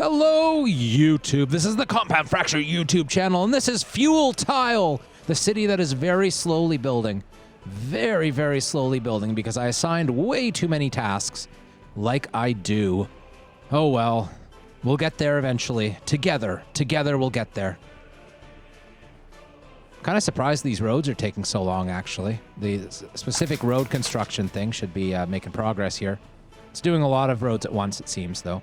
Hello, YouTube. This is the Compound Fracture YouTube channel, and this is Fuel Tile, the city that is very slowly building. Very, very slowly building because I assigned way too many tasks, like I do. Oh well, we'll get there eventually. Together we'll get there. Kind of surprised these roads are taking so long, actually. The specific road construction thing should be making progress here. It's doing a lot of roads at once, it seems, though.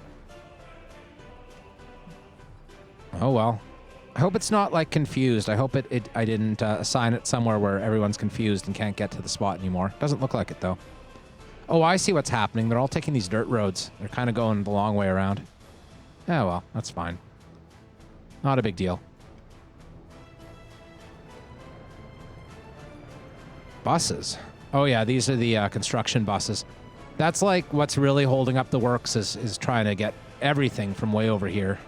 Oh well. I hope it's not, like, confused. I hope I didn't assign it somewhere where everyone's confused and can't get to the spot anymore. Doesn't look like it, though. Oh, I see what's happening. They're all taking these dirt roads. They're kind of going the long way around. Oh, well, that's fine. Not a big deal. Buses. Oh, yeah, these are the construction buses. That's, like, what's really holding up the works is trying to get everything from way over here.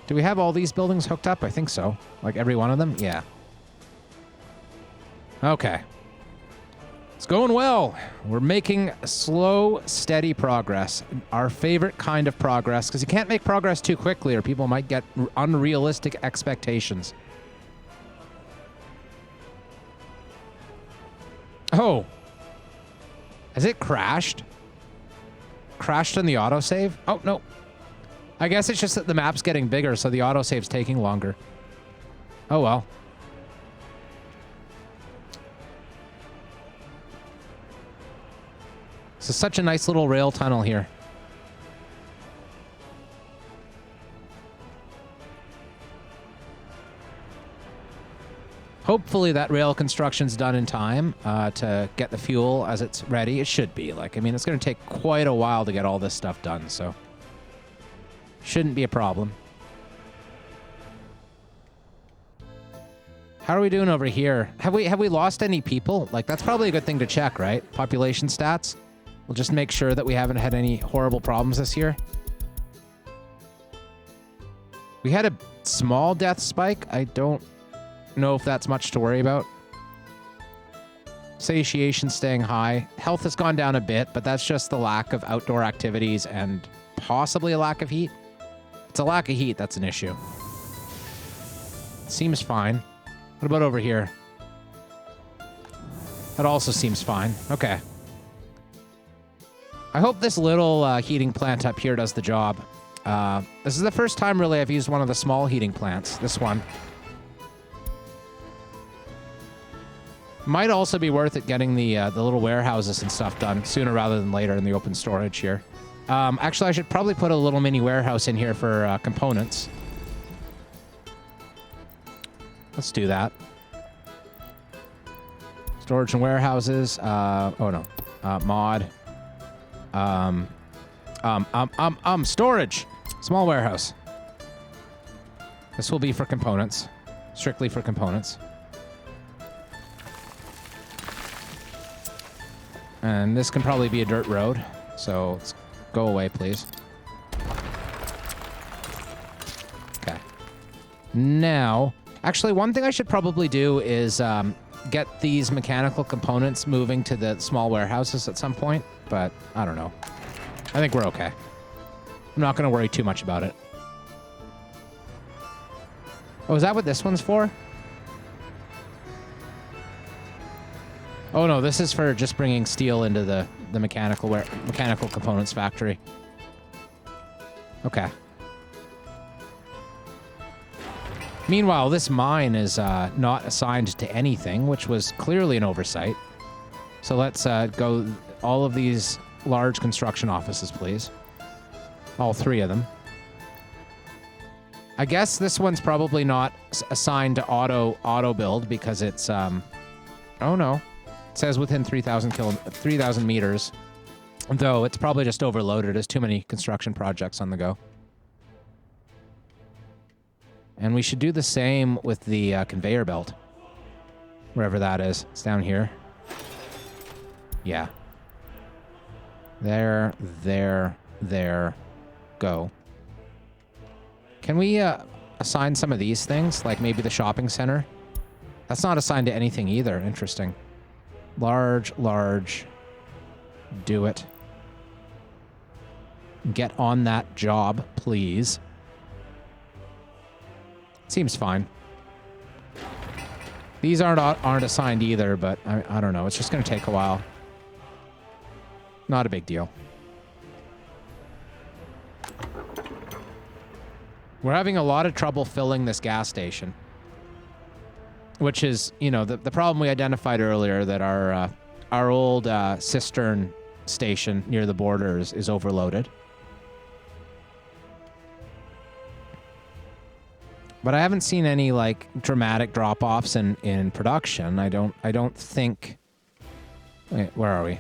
Do we have all these buildings hooked up? I think so. Like every one of them? Yeah. Okay. It's going well. We're making slow, steady progress. Our favorite kind of progress, because you can't make progress too quickly or people might get unrealistic expectations. Oh. Has it crashed? Crashed in the autosave? Oh, no. I guess it's just that the map's getting bigger, so the autosave's taking longer. Oh, well. This is such a nice little rail tunnel here. Hopefully that rail construction's done in time to get the fuel as it's ready. It should be. Like, I mean, it's going to take quite a while to get all this stuff done, so... shouldn't be a problem. How are we doing over here? Have we lost any people? Like, that's probably a good thing to check, right? Population stats. We'll just make sure that we haven't had any horrible problems this year. We had a small death spike. I don't know if that's much to worry about. Satiation staying high. Health has gone down a bit, but that's just the lack of outdoor activities and possibly a lack of heat. It's a lack of heat that's an issue. Seems fine. What about over here? That also seems fine. Okay. I hope this little heating plant up here does the job. This is the first time, really, I've used one of the small heating plants. This one. Might also be worth it getting the little warehouses and stuff done sooner rather than later in the open storage here. Actually, I should probably put a little mini warehouse in here for components. Let's do that. Storage and warehouses. Oh no. Mod. Storage. Small warehouse. This will be for components. Strictly for components. And this can probably be a dirt road. So let's go away, please. Okay. Now, actually, one thing I should probably do is get these mechanical components moving to the small warehouses at some point, but I don't know. I think we're okay. I'm not going to worry too much about it. Oh, is that what this one's for? Oh no, this is for just bringing steel into the mechanical components factory. Okay. Meanwhile, this mine is not assigned to anything, which was clearly an oversight. So let's go all of these large construction offices, please. All three of them. I guess this one's probably not assigned to auto build because it's oh no. It says within 3,000 meters, though it's probably just overloaded. There's too many construction projects on the go. And we should do the same with the conveyor belt. Wherever that is. It's down here. Yeah. There. Go. Can we assign some of these things? Like maybe the shopping center? That's not assigned to anything either. Interesting. Large. Do it. Get on that job, please. Seems fine. These aren't assigned either, but I don't know. It's just going to take a while. Not a big deal. We're having a lot of trouble filling this gas station. Which is, you know, the problem we identified earlier, that our old cistern station near the border is overloaded. But I haven't seen any like dramatic drop-offs in production. I don't think. Wait, where are we?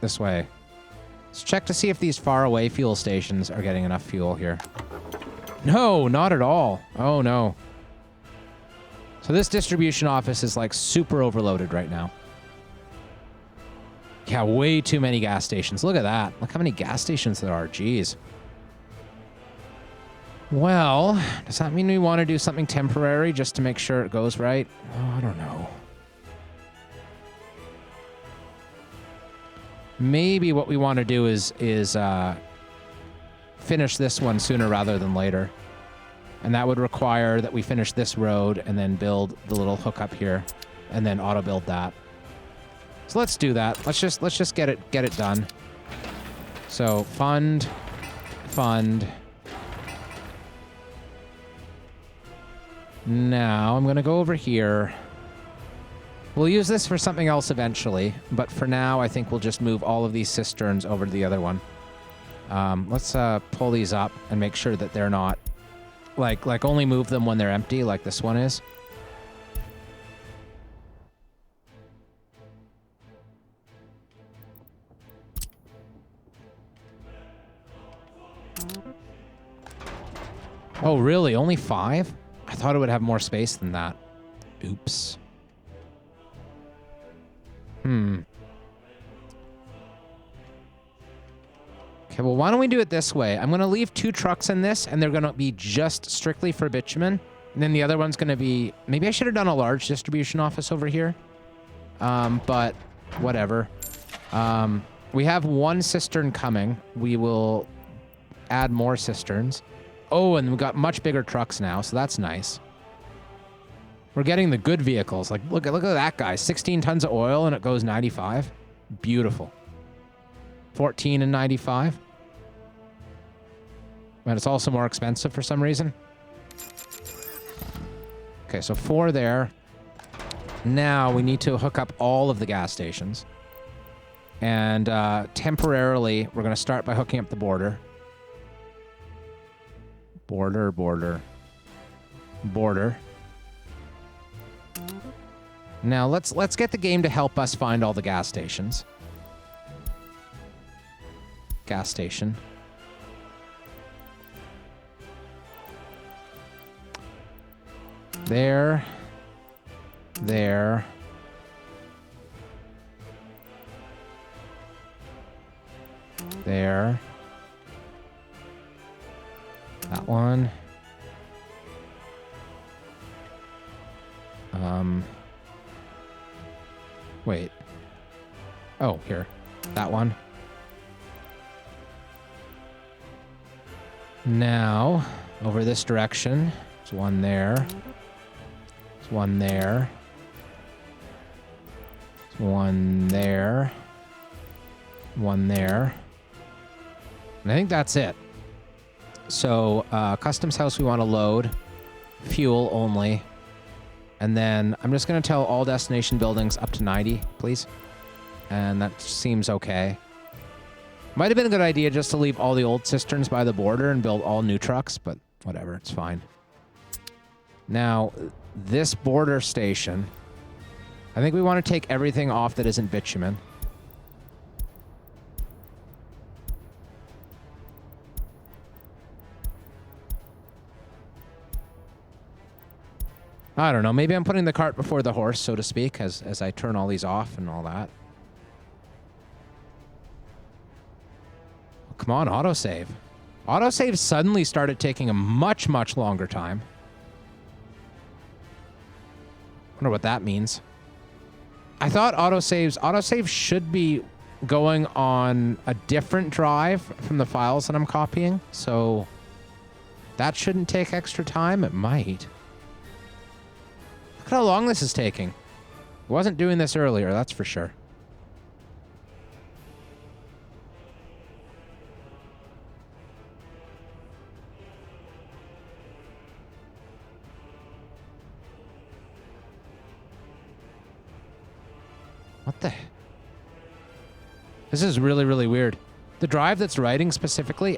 This way. Let's check to see if these faraway fuel stations are getting enough fuel here. No, not at all. Oh no. So this distribution office is like super overloaded right now. Yeah, way too many gas stations. Look at that. Look how many gas stations there are. Jeez. Well, does that mean we want to do something temporary just to make sure it goes right? Oh, I don't know. Maybe what we want to do is finish this one sooner rather than later. And that would require that we finish this road and then build the little hookup here and then auto build that. So let's do that. Let's just get it done. So fund. Now I'm going to go over here. We'll use this for something else eventually, but for now I think we'll just move all of these cisterns over to the other one. Let's pull these up and make sure that they're not like only move them when they're empty, like this one is. Oh, really? Only 5? I thought it would have more space than that. Oops. Okay, well, why don't we do it this way? I'm going to leave 2 trucks in this, and they're going to be just strictly for bitumen. And then the other one's going to be... Maybe I should have done a large distribution office over here. But whatever. We have 1 cistern coming. We will add more cisterns. Oh, and we've got much bigger trucks now, so that's nice. We're getting the good vehicles. Like, look at that guy. 16 tons of oil, and it goes 95. Beautiful. 14 and 95. But it's also more expensive for some reason. Okay, so 4 there. Now we need to hook up all of the gas stations. And temporarily, we're going to start by hooking up the border. Border. Now let's get the game to help us find all the gas stations. Gas station. There. There. There. That one. Wait. Oh, here. That one. Now, over this direction, there's one there. There's one there. There's one there. One there. And I think that's it. So, customs house we want to load. Fuel only. And then I'm just going to tell all destination buildings up to 90, please. And that seems okay. Might have been a good idea just to leave all the old cisterns by the border and build all new trucks, but whatever, it's fine. Now, this border station, I think we want to take everything off that isn't bitumen. I don't know. Maybe I'm putting the cart before the horse, so to speak, as I turn all these off and all that. Oh, come on, autosave. Autosave suddenly started taking a much, much longer time. Wonder what that means. I thought autosave should be going on a different drive from the files that I'm copying, so that shouldn't take extra time. It might. Look at how long this is taking. I wasn't doing this earlier, that's for sure. What the? This is really, really weird. The drive that's writing specifically,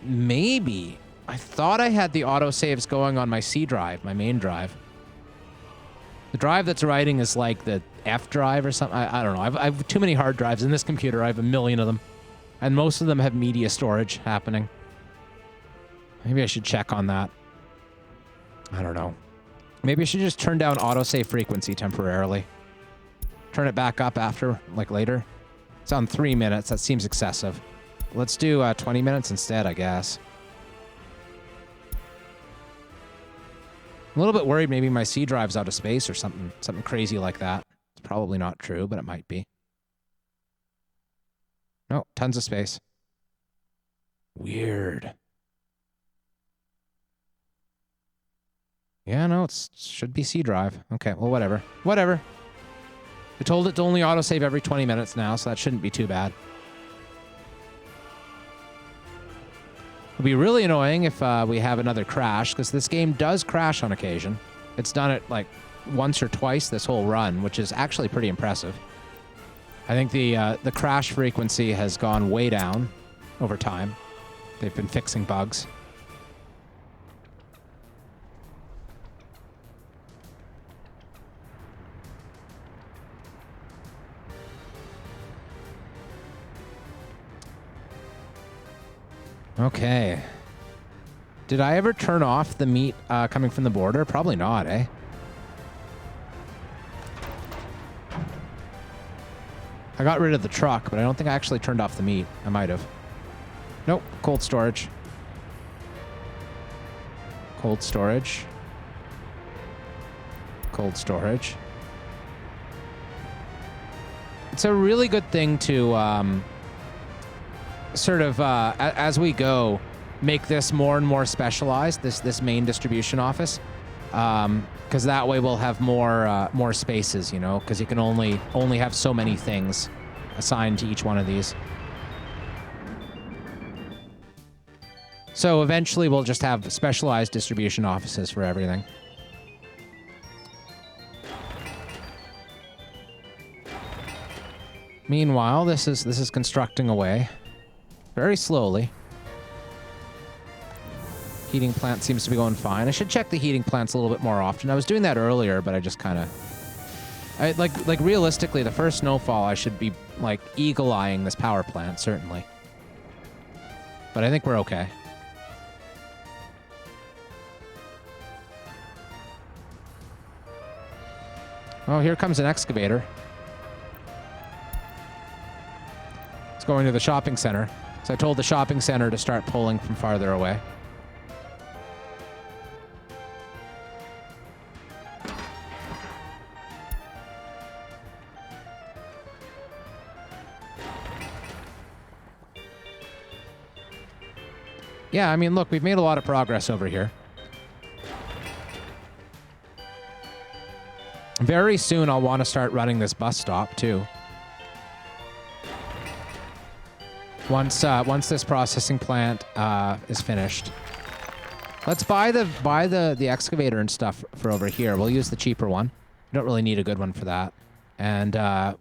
maybe. I thought I had the autosaves going on my C drive, my main drive. The drive that's writing is like the F drive or something. I don't know. I have too many hard drives in this computer. I have a million of them. And most of them have media storage happening. Maybe I should check on that. I don't know. Maybe I should just turn down autosave frequency temporarily. Turn it back up after, like later. It's on 3 minutes. That seems excessive. Let's do 20 minutes instead, I guess. I'm a little bit worried maybe my C drive's out of space or something crazy like that. It's probably not true, but it might be. No, tons of space. Weird. Yeah, no, it should be C drive. Okay, well, whatever. Whatever. I told it to only autosave every 20 minutes now, so that shouldn't be too bad. It'll be really annoying if we have another crash, because this game does crash on occasion. It's done it like once or twice this whole run, which is actually pretty impressive. I think the crash frequency has gone way down over time. They've been fixing bugs. Okay. Did I ever turn off the meat coming from the border? Probably not, eh? I got rid of the truck, but I don't think I actually turned off the meat. I might have. Nope. Cold storage. Cold storage. Cold storage. It's a really good thing to sort of, as we go, make this more and more specialized, this main distribution office. Because that way we'll have more spaces, you know, because you can only have so many things assigned to each one of these. So eventually we'll just have specialized distribution offices for everything. Meanwhile, this is constructing away very slowly. Heating plant seems to be going fine. I should check the heating plants a little bit more often. I was doing that earlier, but I just kind of... like realistically, the first snowfall, I should be, like, eagle-eyeing this power plant, certainly. But I think we're okay. Oh, here comes an excavator. It's going to the shopping center. So I told the shopping center to start pulling from farther away. Yeah, I mean, look, we've made a lot of progress over here. Very soon I'll want to start running this bus stop, too. Once this processing plant is finished. Let's buy the excavator and stuff for over here. We'll use the cheaper one. We don't really need a good one for that. And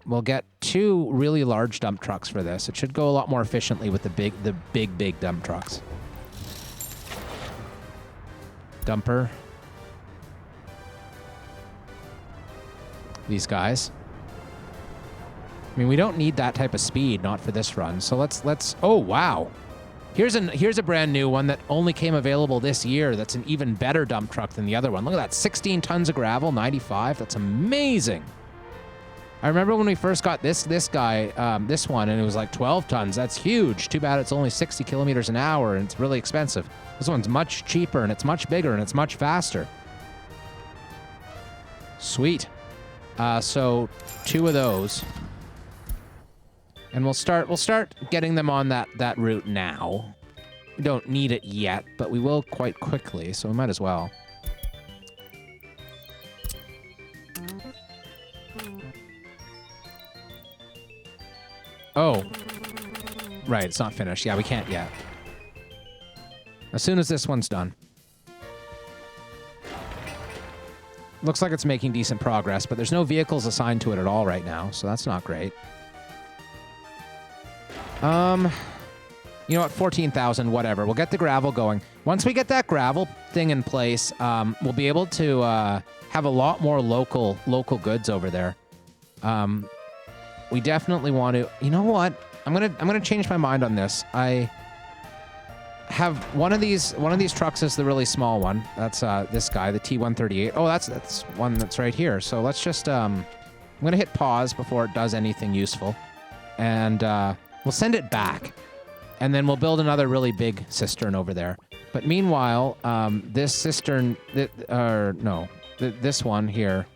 we'll get 2 really large dump trucks for this. It should go a lot more efficiently with the big dump trucks. Dumper. These guys. I mean, we don't need that type of speed, not for this run. So let's. Oh wow, here's a brand new one that only came available this year. That's an even better dump truck than the other one. Look at that, 16 tons of gravel, 95. That's amazing. I remember when we first got this guy, this one, and it was like 12 tons. That's huge. Too bad it's only 60 kilometers an hour, and it's really expensive. This one's much cheaper, and it's much bigger, and it's much faster. Sweet. So 2 of those. And we'll start getting them on that route now. We don't need it yet, but we will quite quickly, so we might as well. Oh. Right, it's not finished. Yeah, we can't yet. As soon as this one's done. Looks like it's making decent progress, but there's no vehicles assigned to it at all right now, so that's not great. You know what? 14,000, whatever. We'll get the gravel going. Once we get that gravel thing in place, we'll be able to have a lot more local goods over there. We definitely want to. You know what? I'm gonna change my mind on this. I have one of these trucks is the really small one. That's this guy, the T138. Oh, that's one that's right here. So let's just I'm gonna hit pause before it does anything useful, and we'll send it back, and then we'll build another really big cistern over there. But meanwhile, this cistern, this one here,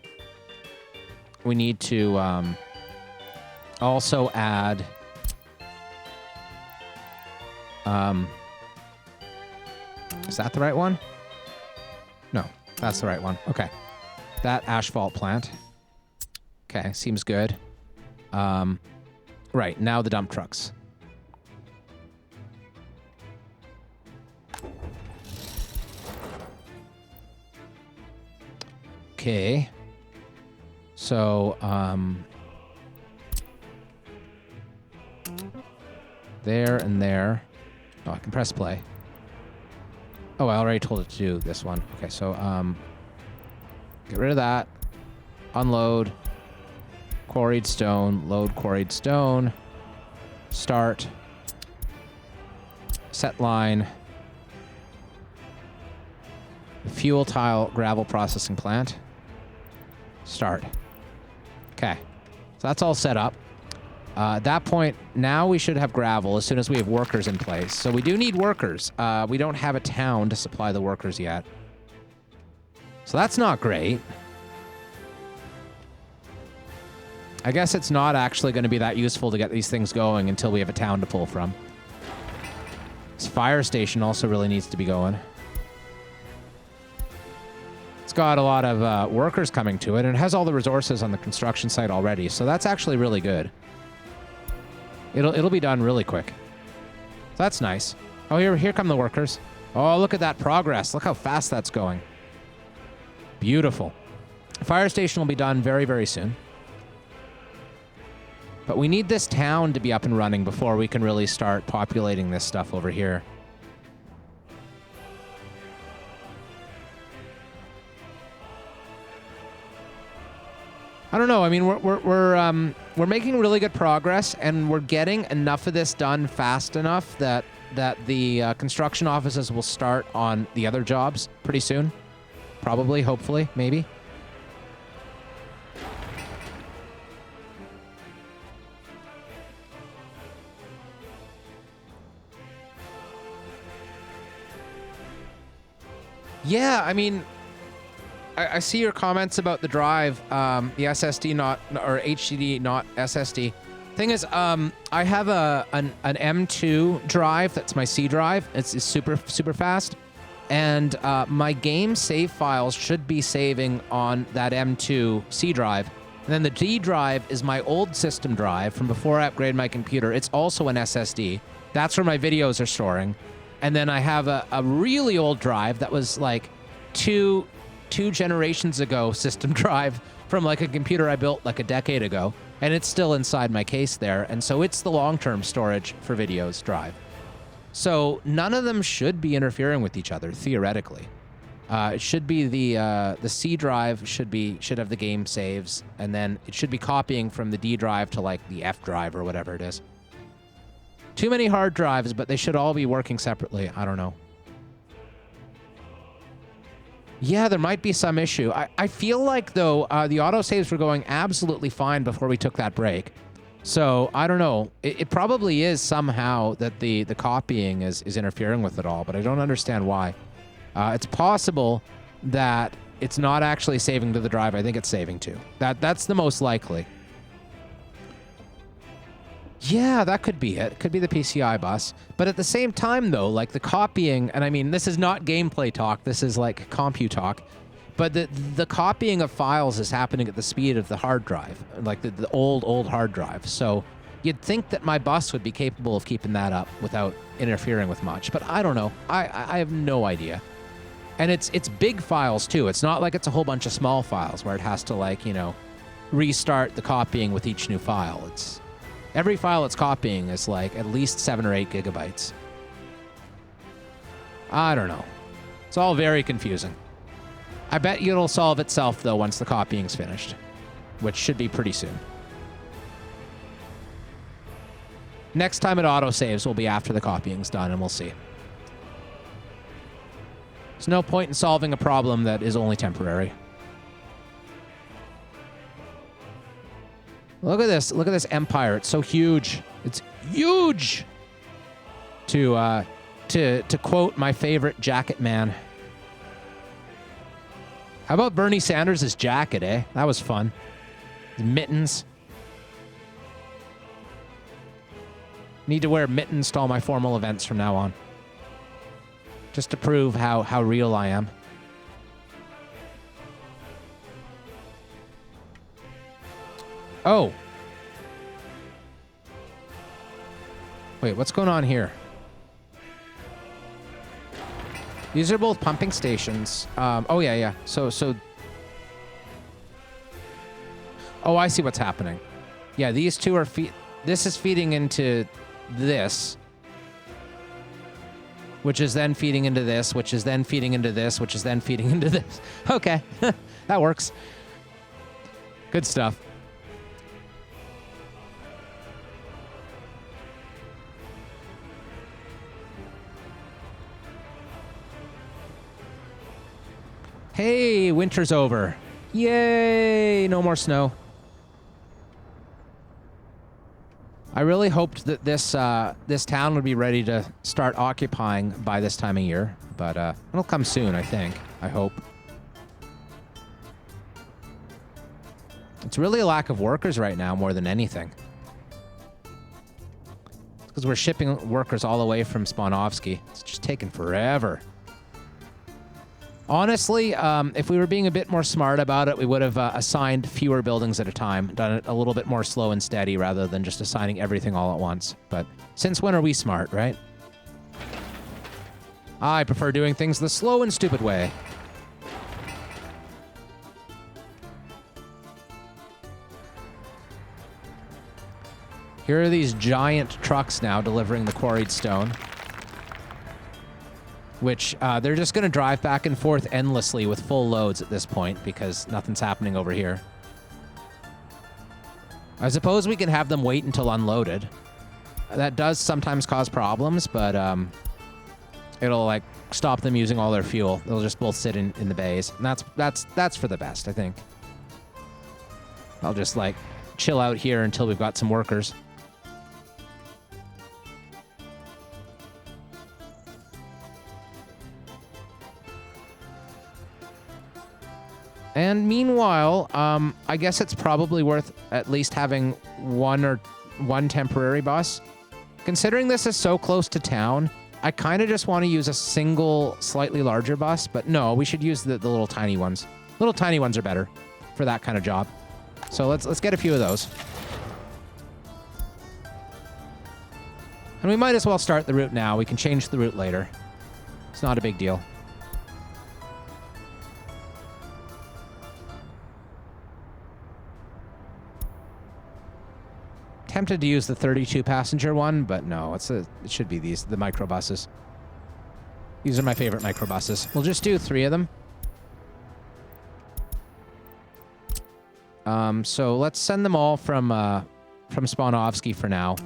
we need to also add. Is that the right one? No, that's the right one. Okay. That asphalt plant. Okay, seems good. Right, now the dump trucks. Okay. So, there and there. Oh, I can press play. Oh, I already told it to do this one. Okay, so, get rid of that. Unload. Quarried stone. Load quarried stone. Start. Set line. Fuel tile gravel processing plant. Start. Okay. So that's all set up. At that point, now we should have gravel as soon as we have workers in place. So we do need workers. We don't have a town to supply the workers yet. So that's not great. I guess it's not actually going to be that useful to get these things going until we have a town to pull from. This fire station also really needs to be going. It's got a lot of workers coming to it, and it has all the resources on the construction site already. So that's actually really good. It'll be done really quick. So that's nice. Oh, here come the workers. Oh, look at that progress. Look how fast that's going. Beautiful. Fire station will be done very, very soon. But we need this town to be up and running before we can really start populating this stuff over here. I don't know. I mean, we're making really good progress, and we're getting enough of this done fast enough that the construction offices will start on the other jobs pretty soon. Probably, hopefully, maybe. Yeah, I mean, I see your comments about the drive, the SSD or HDD not SSD. Thing is, I have an M2 drive that's my C drive. It's super fast, and my game save files should be saving on that M2 C drive. And then the D drive is my old system drive from before I upgraded my computer. It's also an SSD. That's where my videos are storing. And then I have a really old drive that was like two generations ago system drive from like a computer I built like a decade ago, and it's still inside my case there, and so it's the long-term storage for videos drive. So none of them should be interfering with each other theoretically. It should be the C drive should have the game saves, and then it should be copying from the D drive to like the F drive or whatever it is. Too many hard drives, but they should all be working separately. I don't know. Yeah, there might be some issue. I feel like, though, the autosaves were going absolutely fine before we took that break. So, I don't know. It probably is somehow that the copying is interfering with it all, but I don't understand why. It's possible that it's not actually saving to the drive. I think it's saving to. That's the most likely. Yeah, that could be it. Could be the PCI bus. But at the same time, though, like the copying, and I mean, this is not gameplay talk. This is like compu talk. But the copying of files is happening at the speed of the hard drive, like the old hard drive. So you'd think that my bus would be capable of keeping that up without interfering with much. But I don't know. I have no idea. And it's big files, too. It's not like it's a whole bunch of small files where it has to, like, you know, restart the copying with each new file. It's every file it's copying is like at least 7 or 8 gigabytes. I don't know. It's all very confusing. I bet you it'll solve itself, though, once the copying's finished, which should be pretty soon. Next time it autosaves will be after the copying's done, and we'll see. There's no point in solving a problem that is only temporary. Look at this. Look at this empire. It's so huge. It's huge. To quote my favorite jacket man. How about Bernie Sanders' jacket, eh? That was fun. His mittens. Need to wear mittens to all my formal events from now on. Just to prove how real I am. Oh. Wait, what's going on here? These are both pumping stations. Oh, yeah. So... Oh, I see what's happening. Yeah, these two are... This is feeding into this. Which is then feeding into this, which is then feeding into this, which is then feeding into this. Okay. That works. Good stuff. Hey, winter's over. Yay! No more snow. I really hoped that this town would be ready to start occupying by this time of year, but it'll come soon, I think. I hope. It's really a lack of workers right now more than anything. It's because we're shipping workers all the way from Spanovsky. It's just taking forever. Honestly, if we were being a bit more smart about it, we would have assigned fewer buildings at a time, done it a little bit more slow and steady rather than just assigning everything all at once. But since when are we smart, right? I prefer doing things the slow and stupid way. Here are these giant trucks now delivering the quarried stone. Which they're just going to drive back and forth endlessly with full loads at this point because nothing's happening over here. I suppose we can have them wait until unloaded. That does sometimes cause problems, but it'll like stop them using all their fuel. They'll just both sit in the bays, and that's for the best, I think. I'll just like chill out here until we've got some workers. And meanwhile, I guess it's probably worth at least having one temporary bus. Considering this is so close to town, I kind of just want to use a single, slightly larger bus. But no, we should use the little tiny ones. Little tiny ones are better for that kind of job. So let's get a few of those. And we might as well start the route now. We can change the route later. It's not a big deal. Tempted to use the 32 passenger one, but no, it should be the microbuses. These are my favorite microbuses. We'll just do 3 of them. So let's send them all from Spanovsky for now.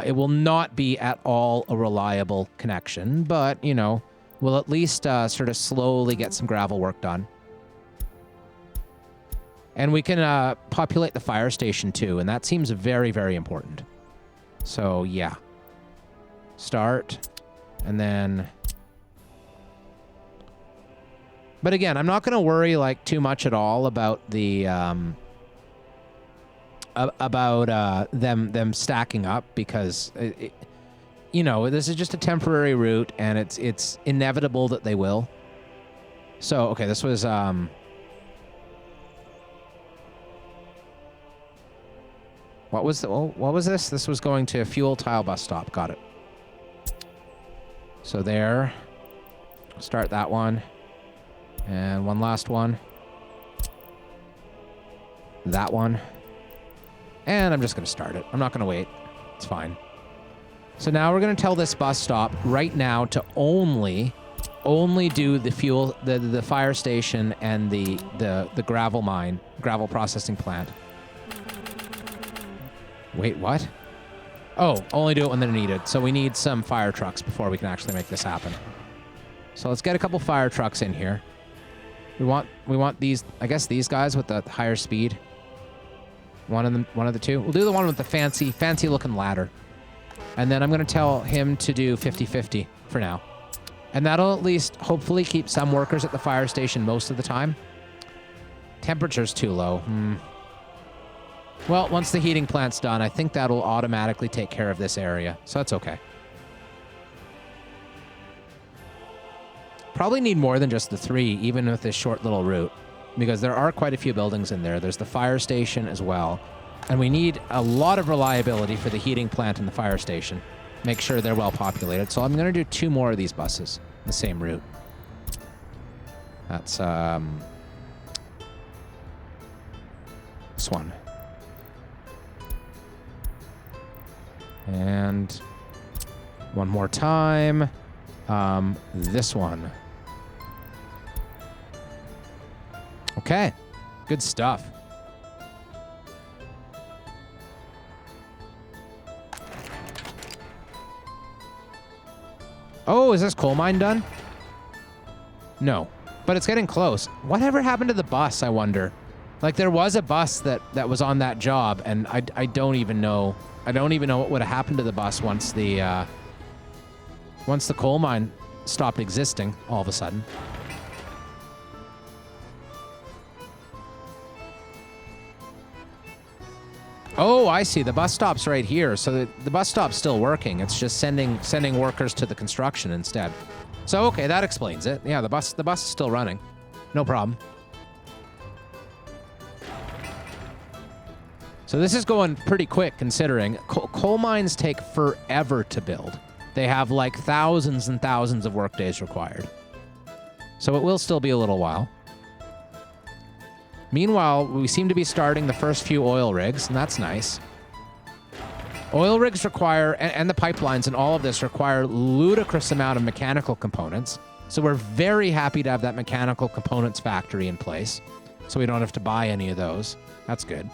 It will not be at all a reliable connection, but you know, we'll at least sort of slowly get some gravel work done. And we can populate the fire station too, and that seems very, very important. So yeah. Start, and then... But again, I'm not going to worry like too much at all about the about them stacking up because you know, this is just a temporary route, and it's inevitable that they will. So okay, this was what was this? This was going to fuel tile bus stop. Got it. So there. Start that one. And one last one. That one. And I'm just going to start it. I'm not going to wait. It's fine. So now we're going to tell this bus stop right now to only do the fuel, the fire station and the gravel processing plant. Wait, what? Oh, only do it when they're needed. So we need some fire trucks before we can actually make this happen. So let's get a couple fire trucks in here. We want these, I guess these guys with the higher speed. One of the two. We'll do the one with the fancy looking ladder. And then I'm going to tell him to do 50-50 for now. And that'll at least hopefully keep some workers at the fire station most of the time. Temperature's too low. Well, once the heating plant's done, I think that'll automatically take care of this area. So that's okay. Probably need more than just the 3, even with this short little route. Because there are quite a few buildings in there. There's the fire station as well. And we need a lot of reliability for the heating plant and the fire station. Make sure they're well populated. So I'm going to do 2 more of these buses, the same route. That's this one. And one more time. This one. Okay. Good stuff. Oh, is this coal mine done? No. But it's getting close. Whatever happened to the bus, I wonder? Like, there was a bus that was on that job, and I don't even know. I don't even know what would have happened to the bus once the coal mine stopped existing all of a sudden. Oh, I see. The bus stop's right here. So the bus stop's still working. It's just sending workers to the construction instead. So, okay, that explains it. Yeah, the bus is still running. No problem. So this is going pretty quick considering coal mines take forever to build. They have like thousands and thousands of workdays required. So it will still be a little while. Meanwhile, we seem to be starting the first few oil rigs, and that's nice. Oil rigs require, and the pipelines and all of this require ludicrous amount of mechanical components. So we're very happy to have that mechanical components factory in place. So we don't have to buy any of those. That's good.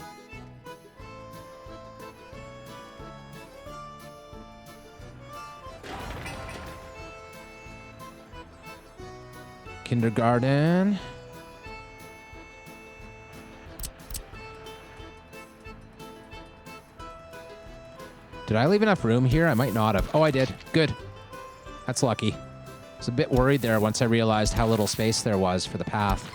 Kindergarten. Did I leave enough room here? I might not have. Oh, I did. Good. That's lucky. I was a bit worried there once I realized how little space there was for the path.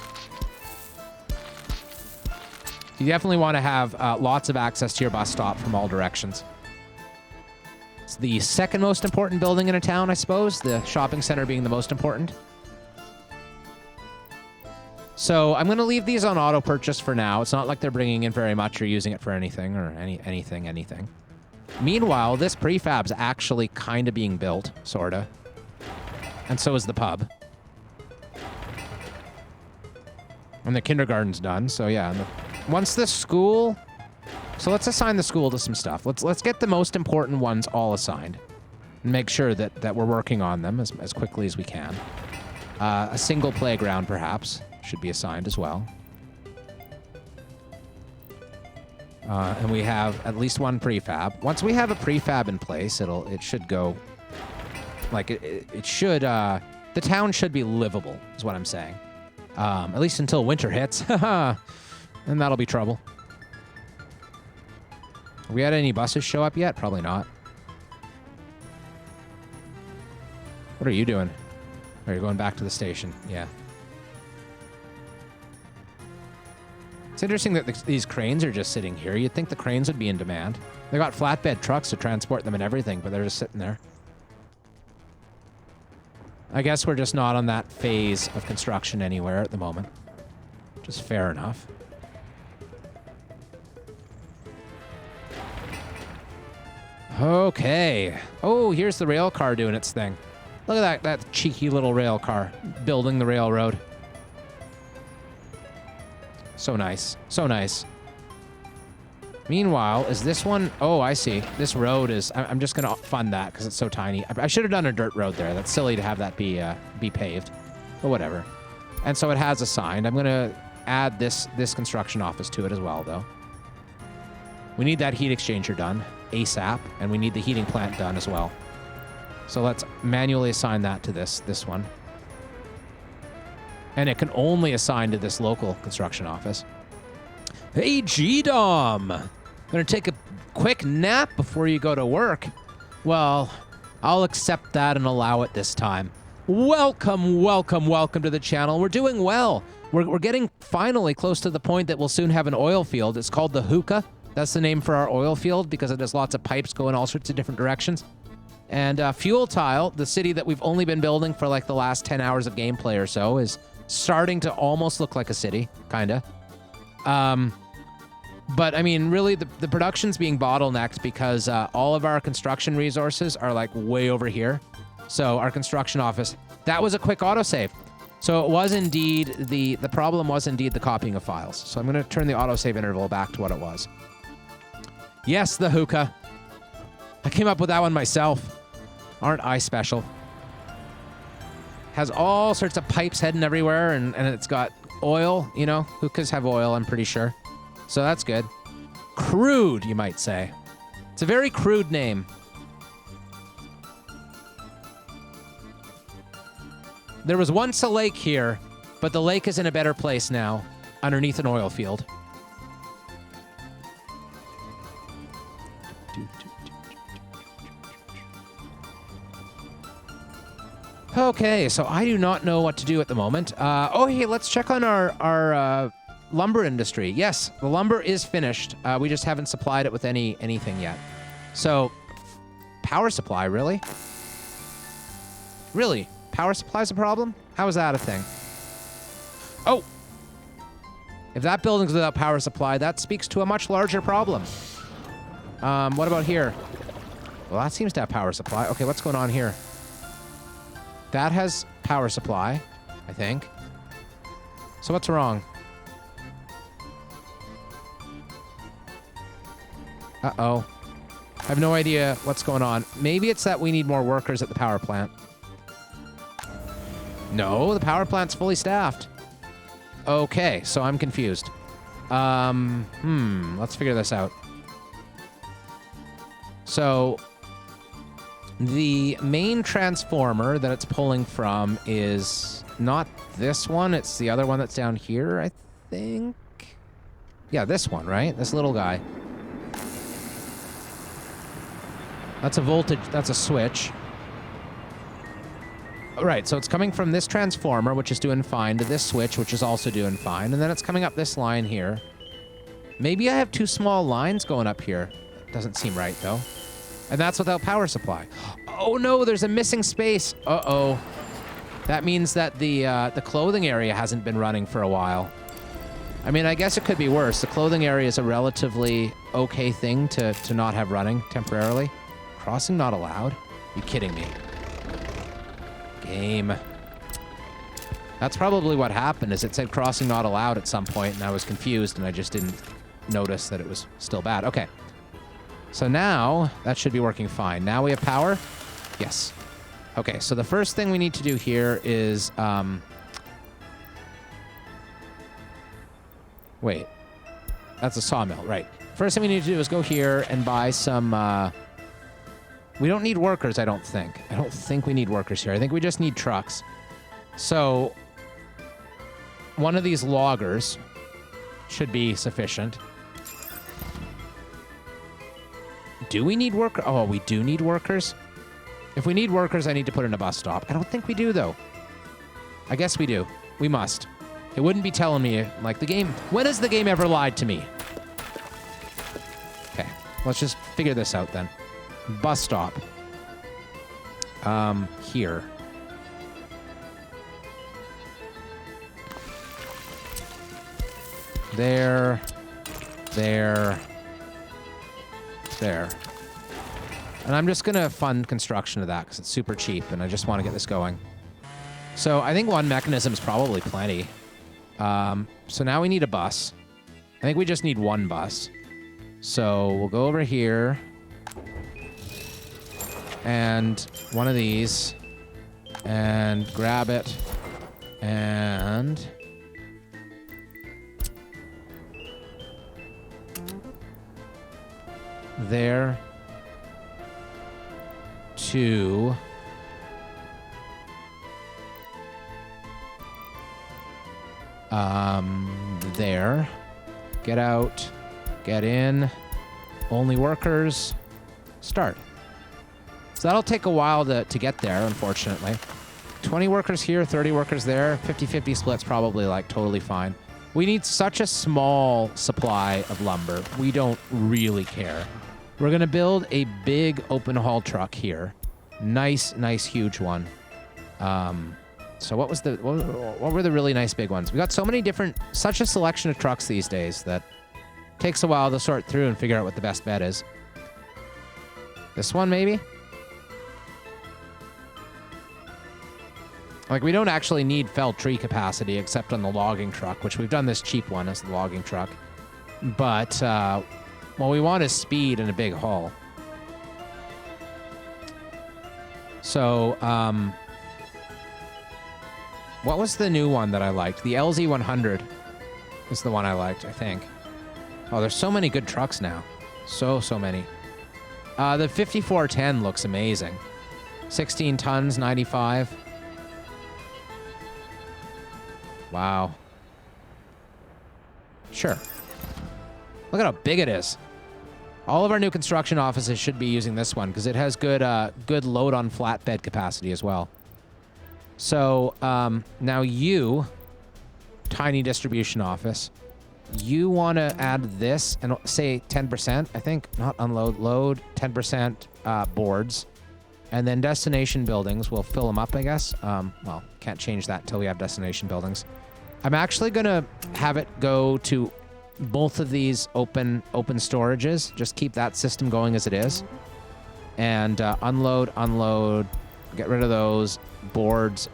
You definitely want to have lots of access to your bus stop from all directions. It's the second most important building in a town, I suppose. The shopping center being the most important. So I'm going to leave these on auto purchase for now. It's not like they're bringing in very much or using it for anything or anything. Meanwhile, this prefab's actually kind of being built, sort of. And so is the pub. And the kindergarten's done, so yeah. Once the school... So let's assign the school to some stuff. Let's get the most important ones all assigned. And make sure that we're working on them as quickly as we can. A single playground, perhaps, should be assigned as well. And we have at least one prefab. Once we have a prefab in place, it should go... Like, it should... the town should be livable, is what I'm saying. At least until winter hits. And that'll be trouble. Have we had any buses show up yet? Probably not. What are you doing? Oh, you're going back to the station. Yeah. It's interesting that these cranes are just sitting here. You'd think the cranes would be in demand. They got flatbed trucks to transport them and everything, but they're just sitting there. I guess we're just not on that phase of construction anywhere at the moment. Just fair enough. Okay. Oh, here's the rail car doing its thing. Look at that cheeky little rail car building the railroad. So nice. So nice. Meanwhile, is this one... Oh, I see. This road is... I'm just going to fund that because it's so tiny. I should have done a dirt road there. That's silly to have that be paved. But whatever. And so it has a sign. I'm going to add this construction office to it as well, though. We need that heat exchanger done ASAP, and we need the heating plant done as well. So let's manually assign that to this one. And it can only assign to this local construction office. Hey, G-Dom! Gonna take a quick nap before you go to work? Well, I'll accept that and allow it this time. Welcome, welcome, welcome to the channel. We're doing well. We're getting finally close to the point that we'll soon have an oil field. It's called the Hookah. That's the name for our oil field because it has lots of pipes going all sorts of different directions. And Fuel Tile, the city that we've only been building for like the last 10 hours of gameplay or so, is starting to almost look like a city, kinda. But I mean, really, the production's being bottlenecked because all of our construction resources are like way over here. So our construction office, that was a quick autosave. So it was indeed, the problem was indeed the copying of files. So I'm gonna turn the autosave interval back to what it was. Yes, the Hookah. I came up with that one myself. Aren't I special? Has all sorts of pipes heading everywhere, and it's got oil, you know? Hookahs have oil, I'm pretty sure. So that's good. Crude, you might say. It's a very crude name. There was once a lake here, but the lake is in a better place now, underneath an oil field. Okay, so I do not know what to do at the moment. Oh, hey, let's check on our lumber industry. Yes, the lumber is finished. We just haven't supplied it with anything yet. So, power supply, really? Really? Power supply's a problem? How is that a thing? Oh! If that building's without power supply, that speaks to a much larger problem. What about here? Well, that seems to have power supply. Okay, what's going on here? That has power supply, I think. So what's wrong? Uh-oh. I have no idea what's going on. Maybe it's that we need more workers at the power plant. No, the power plant's fully staffed. Okay, so I'm confused. Let's figure this out. So, the main transformer that it's pulling from is not this one, it's the other one that's down here, I think. Yeah, this one, right? This little guy. That's a voltage, that's a switch. Right, so it's coming from this transformer, which is doing fine, to this switch, which is also doing fine, and then it's coming up this line here. Maybe I have two small lines going up here. Doesn't seem right, though. And that's without power supply. Oh no, there's a missing space. Uh-oh. That means that the clothing area hasn't been running for a while. I mean, I guess it could be worse. The clothing area is a relatively okay thing to not have running temporarily. Crossing not allowed? You kidding me? Game. That's probably what happened, is it said crossing not allowed at some point, and I was confused, and I just didn't notice that it was still bad. Okay. So now, that should be working fine. Now we have power? Yes. Okay, so the first thing we need to do here is, wait. That's a sawmill, right. First thing we need to do is go here and buy some, we don't need workers, I don't think. I don't think we need workers here. I think we just need trucks. So, one of these loggers should be sufficient. Do we need workers? Oh, we do need workers? If we need workers, I need to put in a bus stop. I don't think we do, though. I guess we do. We must. It wouldn't be telling me, like, the game... When has the game ever lied to me? Okay, let's just figure this out then. Bus stop. Here. There. There. There. And I'm just going to fund construction of that because it's super cheap and I just want to get this going. So I think one mechanism is probably plenty. So now we need a bus. I think we just need one bus. So we'll go over here. And one of these. And grab it. And... there. To... there. Get out. Get in. Only workers. Start. So that'll take a while to get there, unfortunately. 20 workers here, 30 workers there. 50-50 split's probably, like, totally fine. We need such a small supply of lumber. We don't really care. We're going to build a big open haul truck here. Nice, huge one. So what were the really nice big ones? We got so many different, such a selection of trucks these days that it takes a while to sort through and figure out what the best bet is. This one, maybe? Like, we don't actually need felled tree capacity except on the logging truck, which we've done this cheap one as the logging truck. But, what we want is speed and a big haul. So, what was the new one that I liked? The LZ100 is the one I liked, I think. Oh, there's so many good trucks now. So many. The 5410 looks amazing. 16 tons, 95. Wow. Sure. Look at how big it is. All of our new construction offices should be using this one because it has good load on flatbed capacity as well. So now you, tiny distribution office, you want to add this and say 10%, I think, not unload, load 10% boards. And then destination buildings, we'll fill them up, I guess. Well, can't change that until we have destination buildings. I'm actually going to have it go to both of these open storages. Just keep that system going as it is. And unload, get rid of those. Boards,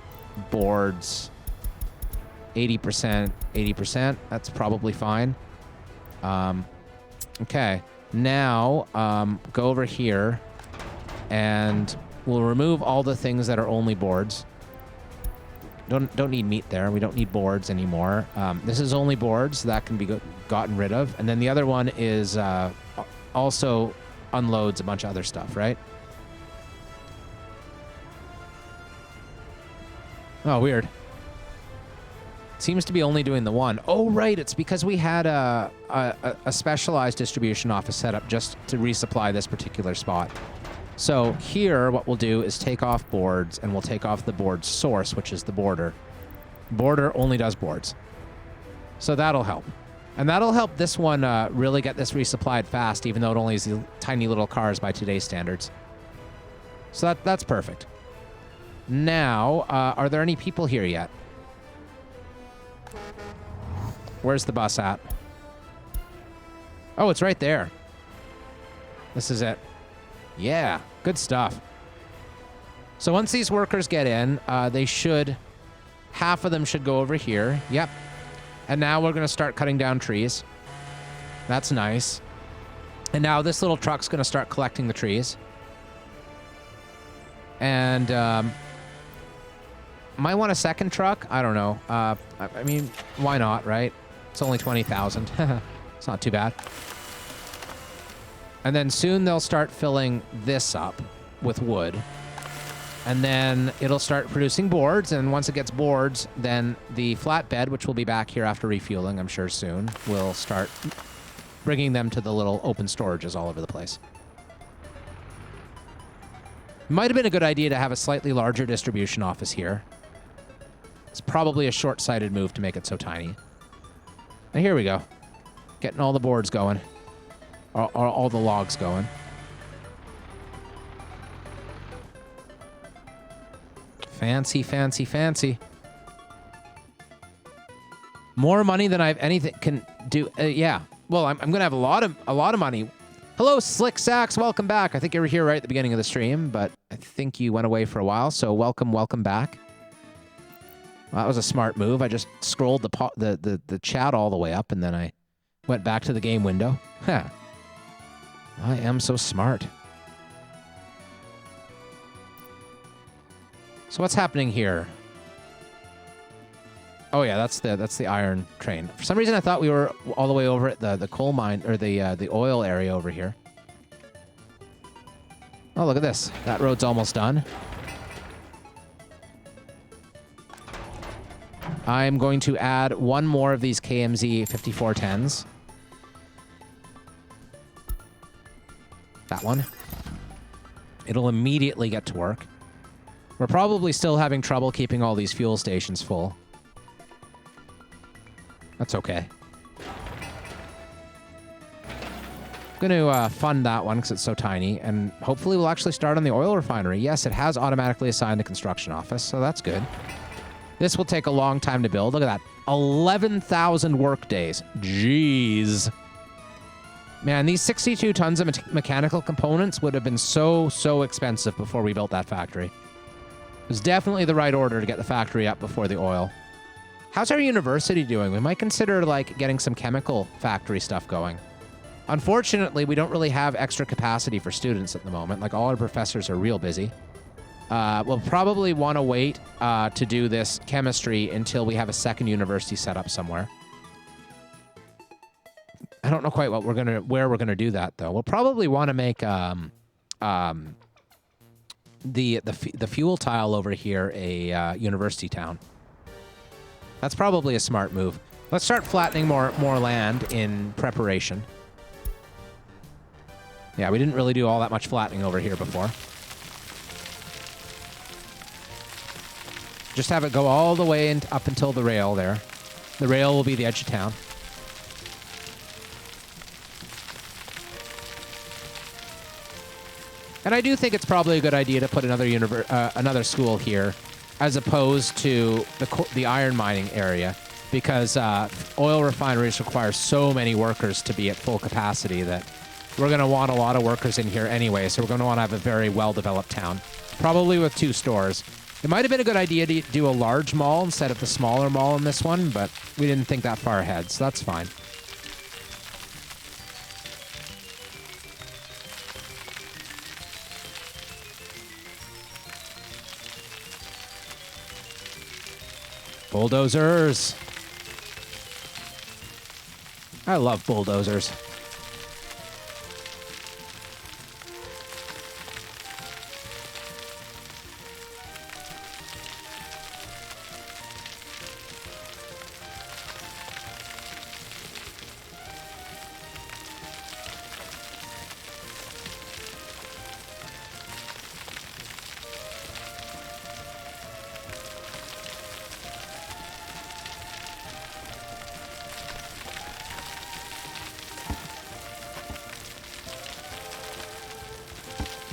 80%. That's probably fine. Okay. Now, go over here. And we'll remove all the things that are only boards. Don't need meat there. We don't need boards anymore. This is only boards. That can be gotten rid of. And then the other one is also unloads a bunch of other stuff, right? Oh, weird. Seems to be only doing the one. Oh, right. It's because we had a specialized distribution office set up just to resupply this particular spot. So here, what we'll do is take off boards, and we'll take off the board source, which is the border. Border only does boards. So that'll help. And that'll help this one really get this resupplied fast, even though it only is tiny little cars by today's standards. So that's perfect. Now, are there any people here yet? Where's the bus at? Oh, it's right there. This is it. Yeah, good stuff. So once these workers get in, half of them should go over here. Yep. And now we're going to start cutting down trees. That's nice. And now this little truck's going to start collecting the trees. And might want a second truck. I don't know. I mean, why not, right? It's only 20,000. It's not too bad. And then soon they'll start filling this up with wood. And then it'll start producing boards. And once it gets boards, then the flatbed, which will be back here after refueling, I'm sure soon, will start bringing them to the little open storages all over the place. Might have been a good idea to have a slightly larger distribution office here. It's probably a short-sighted move to make it so tiny. And here we go. Getting all the boards going. All the logs going. Fancy, fancy, fancy. More money than I've anything can do. Yeah. Well, I'm gonna have a lot of money. Hello, Slick Sacks. Welcome back. I think you were here right at the beginning of the stream, but I think you went away for a while. So welcome back. Well, that was a smart move. I just scrolled the chat all the way up, and then I went back to the game window. Huh. I am so smart. So what's happening here? Oh yeah, that's the iron train. For some reason, I thought we were all the way over at the coal mine or the oil area over here. Oh, look at this. That road's almost done. I'm going to add one more of these KMZ 5410s. That one. It'll immediately get to work. We're probably still having trouble keeping all these fuel stations full. That's okay. I'm going to fund that one because it's so tiny, and hopefully we'll actually start on the oil refinery. Yes, it has automatically assigned the construction office, so that's good. This will take a long time to build. Look at that. 11,000 work days. Jeez. Man, these 62 tons of mechanical components would have been so expensive before we built that factory. It was definitely the right order to get the factory up before the oil. How's our university doing? We might consider, like, getting some chemical factory stuff going. Unfortunately, we don't really have extra capacity for students at the moment. Like, all our professors are real busy. We'll probably want to wait to do this chemistry until we have a second university set up somewhere. I don't know quite where we're gonna do that though. We'll probably want to make the fuel tile over here a university town. That's probably a smart move. Let's start flattening more land in preparation. Yeah, we didn't really do all that much flattening over here before. Just have it go all the way up until the rail there. The rail will be the edge of town. And I do think it's probably a good idea to put another school here, as opposed to the iron mining area, because oil refineries require so many workers to be at full capacity that we're going to want a lot of workers in here anyway. So we're going to want to have a very well-developed town, probably with 2 stores. It might have been a good idea to do a large mall instead of the smaller mall in this one, but we didn't think that far ahead, so that's fine. Bulldozers. I love bulldozers.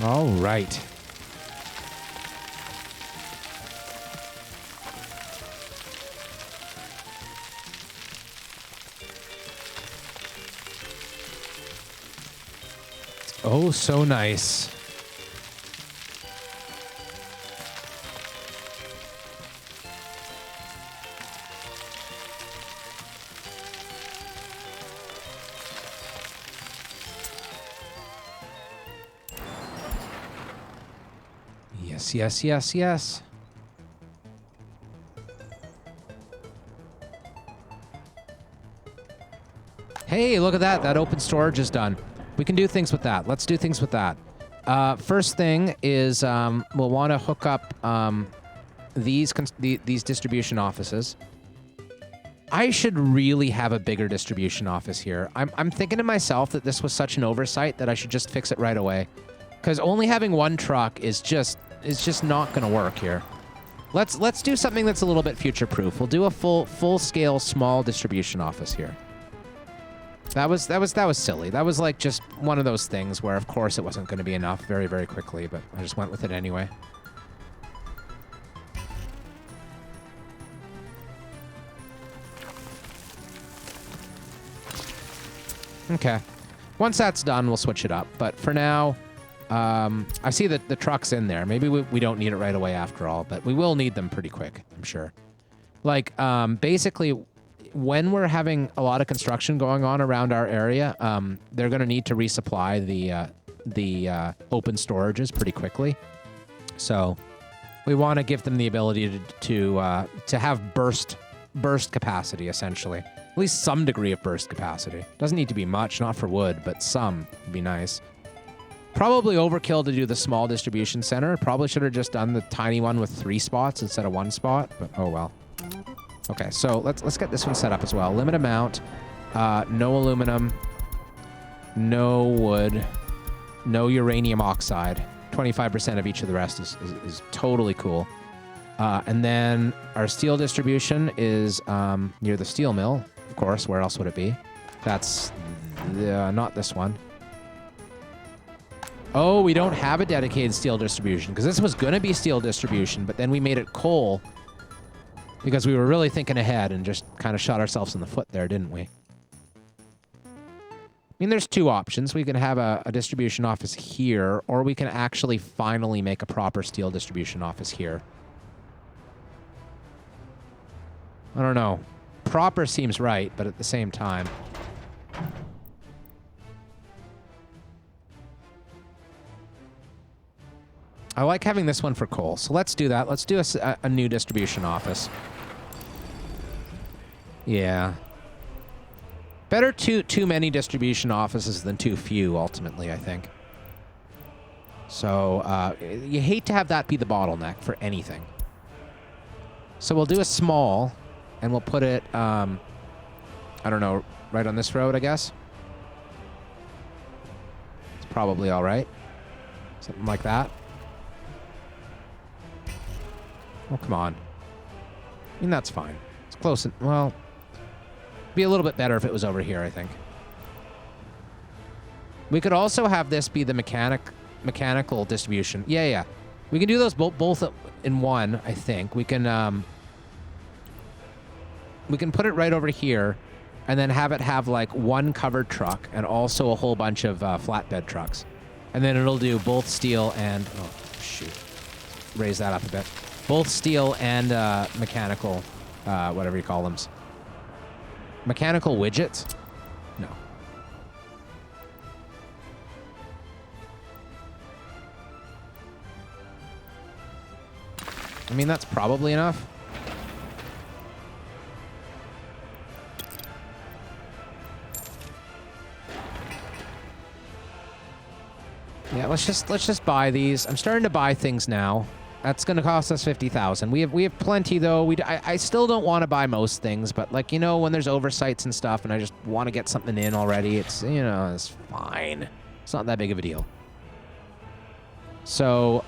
All right. Oh, so nice. Yes, yes, yes. Hey, look at that. That open storage is done. We can do things with that. Let's do things with that. First thing is we'll want to hook up these distribution offices. I should really have a bigger distribution office here. I'm thinking to myself that this was such an oversight that I should just fix it right away. Because only having one truck is just not going to work here. Let's do something that's a little bit future-proof. We'll do a full-scale small distribution office here. That was silly. That was like just one of those things where, of course, it wasn't going to be enough very, very quickly, but I just went with it anyway. Okay. Once that's done, we'll switch it up. But for now, I see that the truck's in there. Maybe we don't need it right away after all, but we will need them pretty quick, I'm sure. Like, basically, when we're having a lot of construction going on around our area, they're going to need to resupply the open storages pretty quickly. So we want to give them the ability to have burst capacity, essentially. At least some degree of burst capacity. Doesn't need to be much, not for wood, but some would be nice. Probably overkill to do the small distribution center. Probably should have just done the tiny one with 3 spots instead of 1 spot, but oh well. Okay, so let's get this one set up as well. Limit amount, no aluminum, no wood, no uranium oxide. 25% of each of the rest is totally cool. And then our steel distribution is near the steel mill, of course. Where else would it be? That's not this one. Oh, we don't have a dedicated steel distribution because this was going to be steel distribution, but then we made it coal because we were really thinking ahead and just kind of shot ourselves in the foot there, didn't we? I mean, there's 2 options. We can have a distribution office here, or we can actually finally make a proper steel distribution office here. I don't know. Proper seems right, but at the same time. I like having this one for coal, so let's do that. Let's do a new distribution office. Yeah. Better too many distribution offices than too few, ultimately, I think. So, you hate to have that be the bottleneck for anything. So we'll do a small, and we'll put it, I don't know, right on this road, I guess? It's probably all right. Something like that. Oh, come on. I mean, that's fine. It's close. Well, be a little bit better if it was over here, I think. We could also have this be the mechanical distribution. Yeah. We can do those both in one, I think. We can put it right over here and then have it have like one covered truck and also a whole bunch of flatbed trucks. And then it'll do both steel and... Oh, shoot. Raise that up a bit. Both steel and mechanical, whatever you call them. Mechanical widgets? No. I mean, that's probably enough. Yeah, let's just buy these. I'm starting to buy things now. That's going to cost us 50,000. We have plenty though. I still don't want to buy most things, but like, you know, when there's oversights and stuff and I just want to get something in already, it's, you know, it's fine. It's not that big of a deal. So,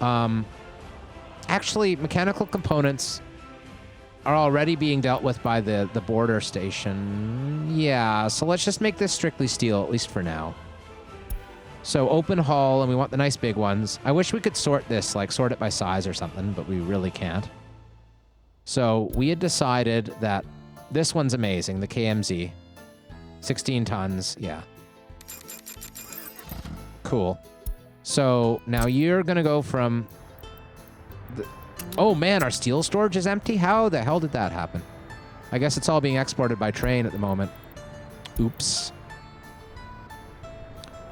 actually mechanical components are already being dealt with by the border station. Yeah, so let's just make this strictly steel, at least for now. So open haul, and we want the nice big ones. I wish we could sort this, like sort it by size or something, but we really can't. So we had decided that this one's amazing, the KMZ. 16 tons, yeah. Cool. So now you're going to go from... Oh man, our steel storage is empty? How the hell did that happen? I guess it's all being exported by train at the moment. Oops.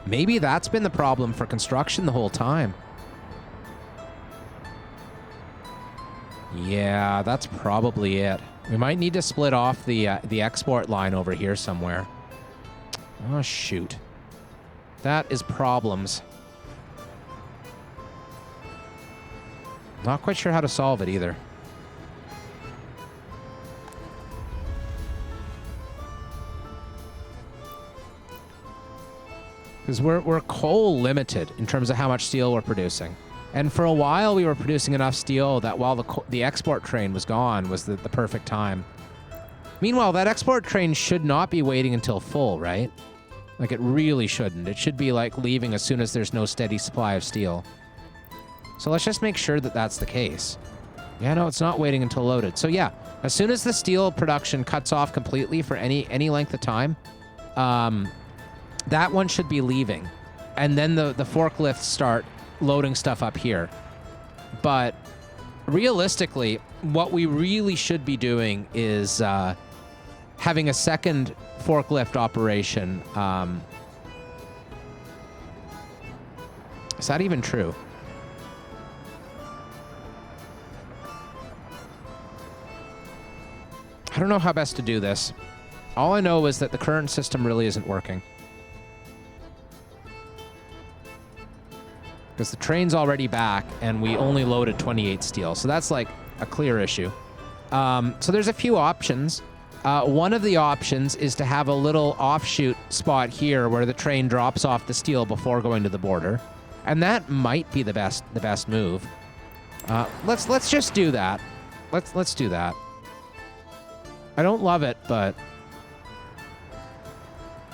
Maybe that's been the problem for construction the whole time. Yeah, that's probably it. We might need to split off the export line over here somewhere. Oh, shoot. That is problems. Not quite sure how to solve it either. Because we're coal limited in terms of how much steel we're producing. And for a while, we were producing enough steel that while the export train was gone was the perfect time. Meanwhile, that export train should not be waiting until full, right? Like, it really shouldn't. It should be, like, leaving as soon as there's no steady supply of steel. So let's just make sure that that's the case. Yeah, no, it's not waiting until loaded. So yeah, as soon as the steel production cuts off completely for any length of time, that one should be leaving. And then the forklifts start loading stuff up here. But realistically, what we really should be doing is having a second forklift operation. Is that even true? I don't know how best to do this. All I know is that the current system really isn't working. Because the train's already back, and we only loaded 28 steel. So that's like a clear issue. So there's a few options. One of the options is to have a little offshoot spot here where the train drops off the steel before going to the border. And that might be the best move. Let's just do that. Let's do that. I don't love it, but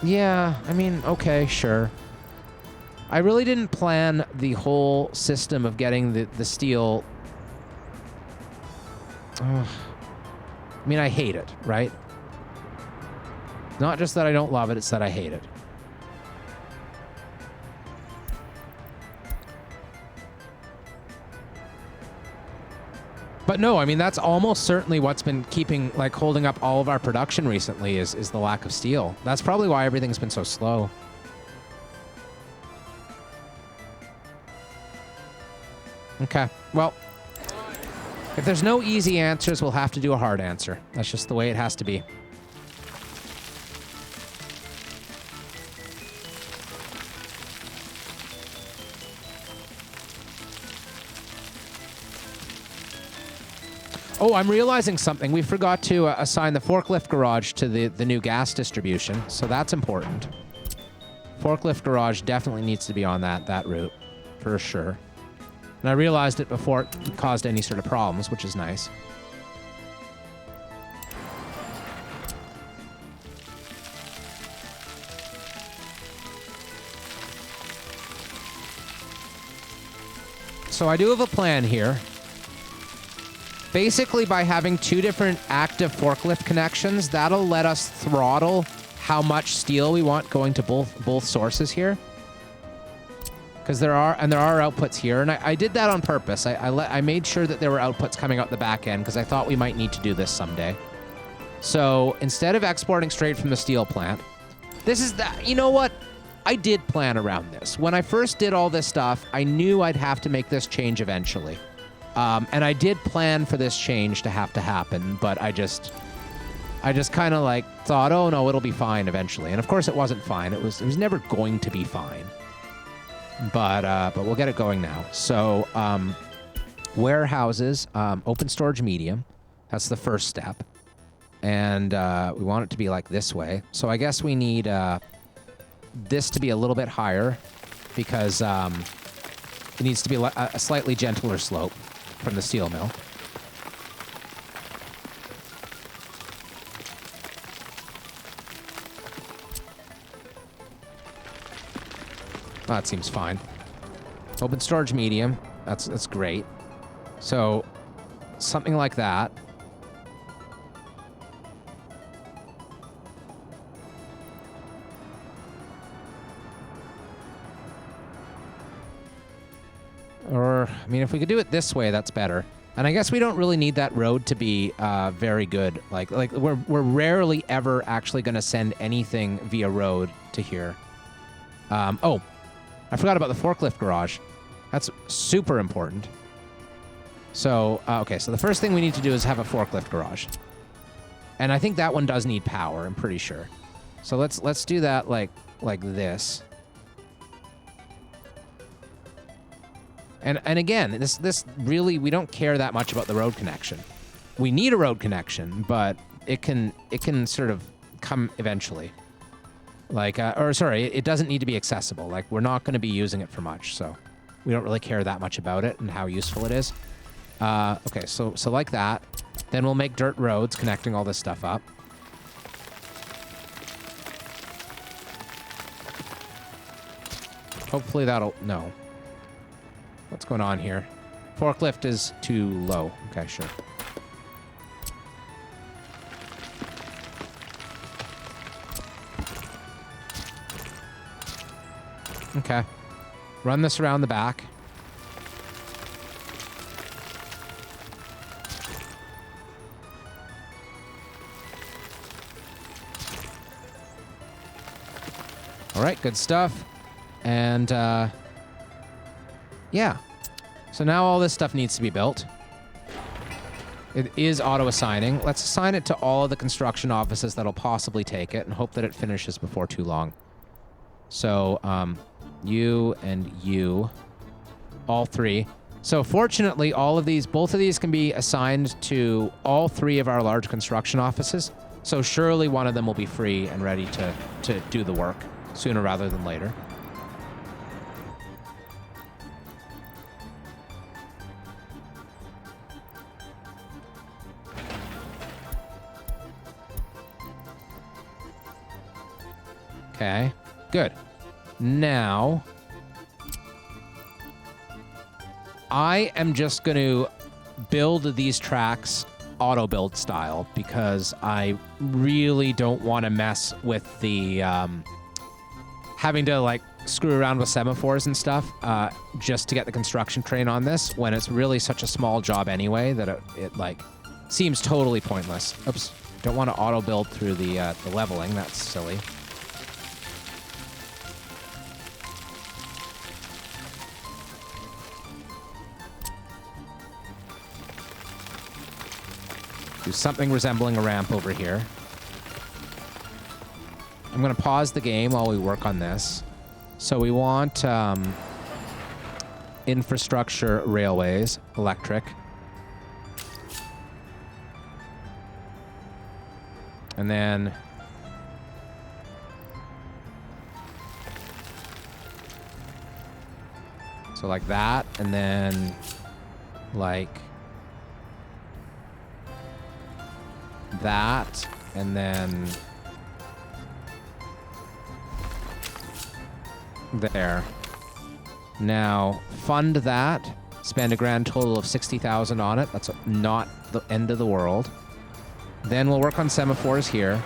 yeah, I mean, okay, sure. I really didn't plan the whole system of getting the steel. I mean, I hate it, right? Not just that I don't love it, it's that I hate it. But no, I mean, that's almost certainly what's been holding up all of our production recently is the lack of steel. That's probably why everything's been so slow. Okay, well, if there's no easy answers, we'll have to do a hard answer. That's just the way it has to be. Oh, I'm realizing something. We forgot to assign the forklift garage to the new gas distribution, so that's important. Forklift garage definitely needs to be on that route, for sure. And I realized it before it caused any sort of problems, which is nice. So I do have a plan here. Basically, by having two different active forklift connections, that'll let us throttle how much steel we want going to both sources here. Because there are outputs here, and I did that on purpose. I made sure that there were outputs coming out the back end because I thought we might need to do this someday. So instead of exporting straight from the steel plant, you know what? I did plan around this. When I first did all this stuff, I knew I'd have to make this change eventually. And I did plan for this change to have to happen, but I just kind of like thought, oh no, it'll be fine eventually. And of course it wasn't fine. It was never going to be fine. But we'll get it going now. So warehouses, open storage medium. That's the first step. And we want it to be like this way. So I guess we need this to be a little bit higher because it needs to be a slightly gentler slope from the steel mill. Oh, that seems fine. Open storage medium. That's great. So something like that. Or, I mean, if we could do it this way, that's better. And I guess we don't really need that road to be very good. Like we're rarely ever actually going to send anything via road to here. Oh, I forgot about the forklift garage. That's super important. So, okay, so the first thing we need to do is have a forklift garage. And I think that one does need power, I'm pretty sure. So let's do that like this. And again, this really, we don't care that much about the road connection. We need a road connection, but it can sort of come eventually. Like, or sorry, it doesn't need to be accessible. Like, we're not going to be using it for much, so We don't really care that much about it and how useful it is. Okay, so like that. Then we'll make dirt roads connecting all this stuff up. Hopefully that'll... No. What's going on here? Forklift is too low. Okay, sure. Okay. Run this around the back. All right, good stuff. And, yeah. So now all this stuff needs to be built. It is auto-assigning. Let's assign it to all of the construction offices that'll possibly take it and hope that it finishes before too long. So, you and you, all three. So fortunately, both of these can be assigned to all three of our large construction offices. So surely one of them will be free and ready to do the work sooner rather than later. Okay, good. Now, I am just going to build these tracks auto build style because I really don't want to mess with the having to like screw around with semaphores and stuff just to get the construction train on this when it's really such a small job anyway that it like seems totally pointless. Oops, don't want to auto build through the leveling. That's silly. Do something resembling a ramp over here. I'm going to pause the game while we work on this. So we want infrastructure, railways, electric. And then so like that, and then like that, and then there. Now, fund that. Spend a grand total of 60,000 on it. That's not the end of the world. Then we'll work on semaphores here.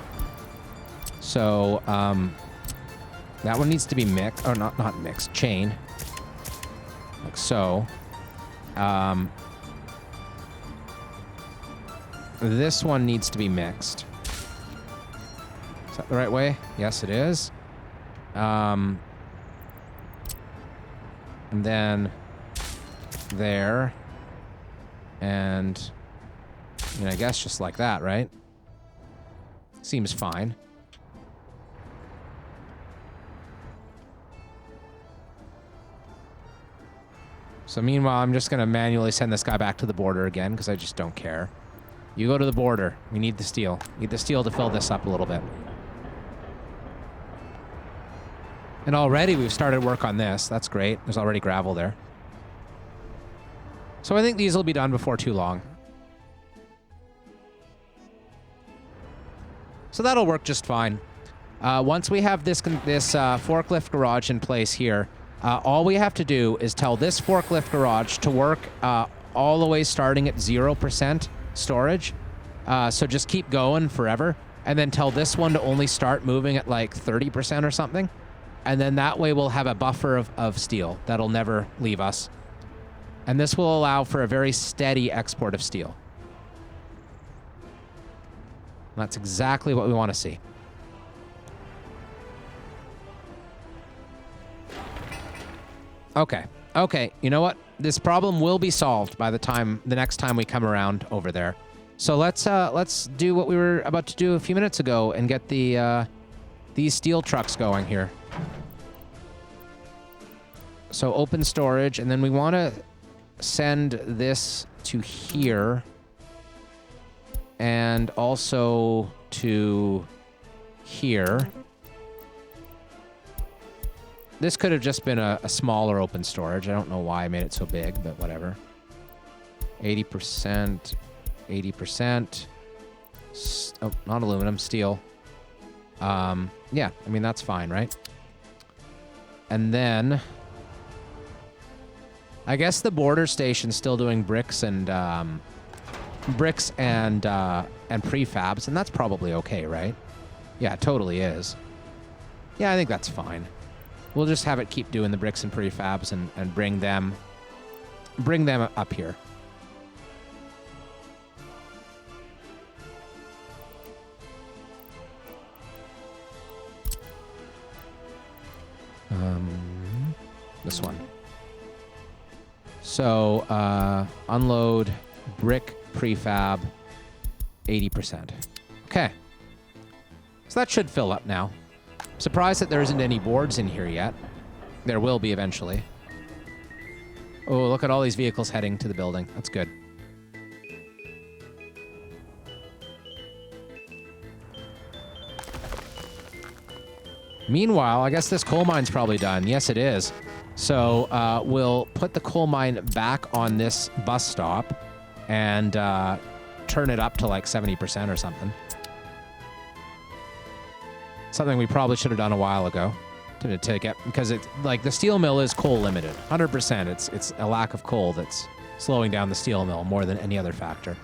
So, that one needs to be mixed, or not mixed, chain. Like so. This one needs to be mixed. Is that the right way? Yes, it is. And then there. And I guess just like that, right? Seems fine. So meanwhile, I'm just going to manually send this guy back to the border again because I just don't care. You go to the border. We need the steel. Need the steel to fill this up a little bit. And already we've started work on this. That's great. There's already gravel there. So I think these will be done before too long. So that'll work just fine. Once we have this forklift garage in place here, all we have to do is tell this forklift garage to work all the way starting at 0% storage. So just keep going forever. And then tell this one to only start moving at like 30% or something. And then that way we'll have a buffer of steel that'll never leave us. And this will allow for a very steady export of steel. That's exactly what we want to see. Okay. Okay, you know what? This problem will be solved by the next time we come around over there. So let's do what we were about to do a few minutes ago and get these steel trucks going here. So open storage, and then we want to send this to here and also to here. This could have just been a smaller open storage. I don't know why I made it so big, but whatever. 80%, 80%. Oh, not aluminum, steel. Yeah, I mean, that's fine, right? And then I guess the border station's still doing bricks and prefabs, and that's probably okay, right? Yeah, it totally is. Yeah, I think that's fine. We'll just have it keep doing the bricks and prefabs and bring them up here. This one. So, unload, brick, prefab, 80%. Okay. So that should fill up now. Surprised that there isn't any boards in here yet. There will be eventually. Oh, look at all these vehicles heading to the building. That's good. Meanwhile, I guess this coal mine's probably done. Yes, it is. So we'll put the coal mine back on this bus stop and turn it up to like 70% or something. Something we probably should have done a while ago to get, because it, like, the steel mill is coal limited. 100%. It's a lack of coal that's slowing down the steel mill more than any other factor.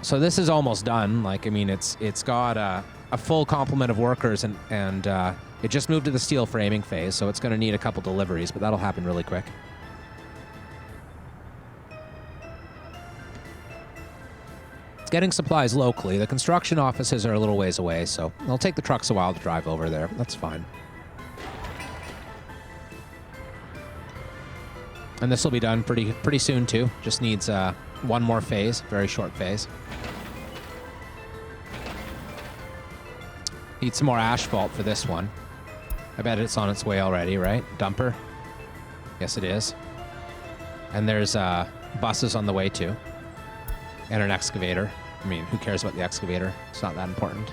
So this is almost done. Like, I mean, it's got a full complement of workers, and it just moved to the steel framing phase, so it's going to need a couple deliveries, but that'll happen really quick. It's getting supplies locally. The construction offices are a little ways away, so it'll take the trucks a while to drive over there. That's fine. And this will be done pretty soon, too. Just needs one more phase, very short phase. Need some more asphalt for this one. I bet it's on its way already, right? Dumper? Yes, it is. And there's buses on the way, too. And an excavator. I mean, who cares about the excavator? It's not that important.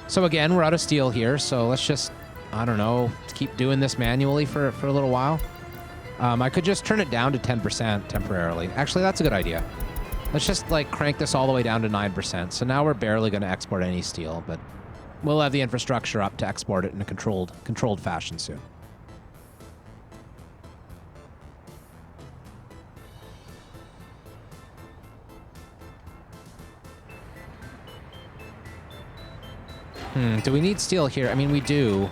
So again, we're out of steel here, so let's just, I don't know, keep doing this manually for a little while. I could just turn it down to 10% temporarily. Actually, that's a good idea. Let's just, like, crank this all the way down to 9%. So now we're barely going to export any steel, but we'll have the infrastructure up to export it in a controlled fashion soon. Do we need steel here? I mean, we do.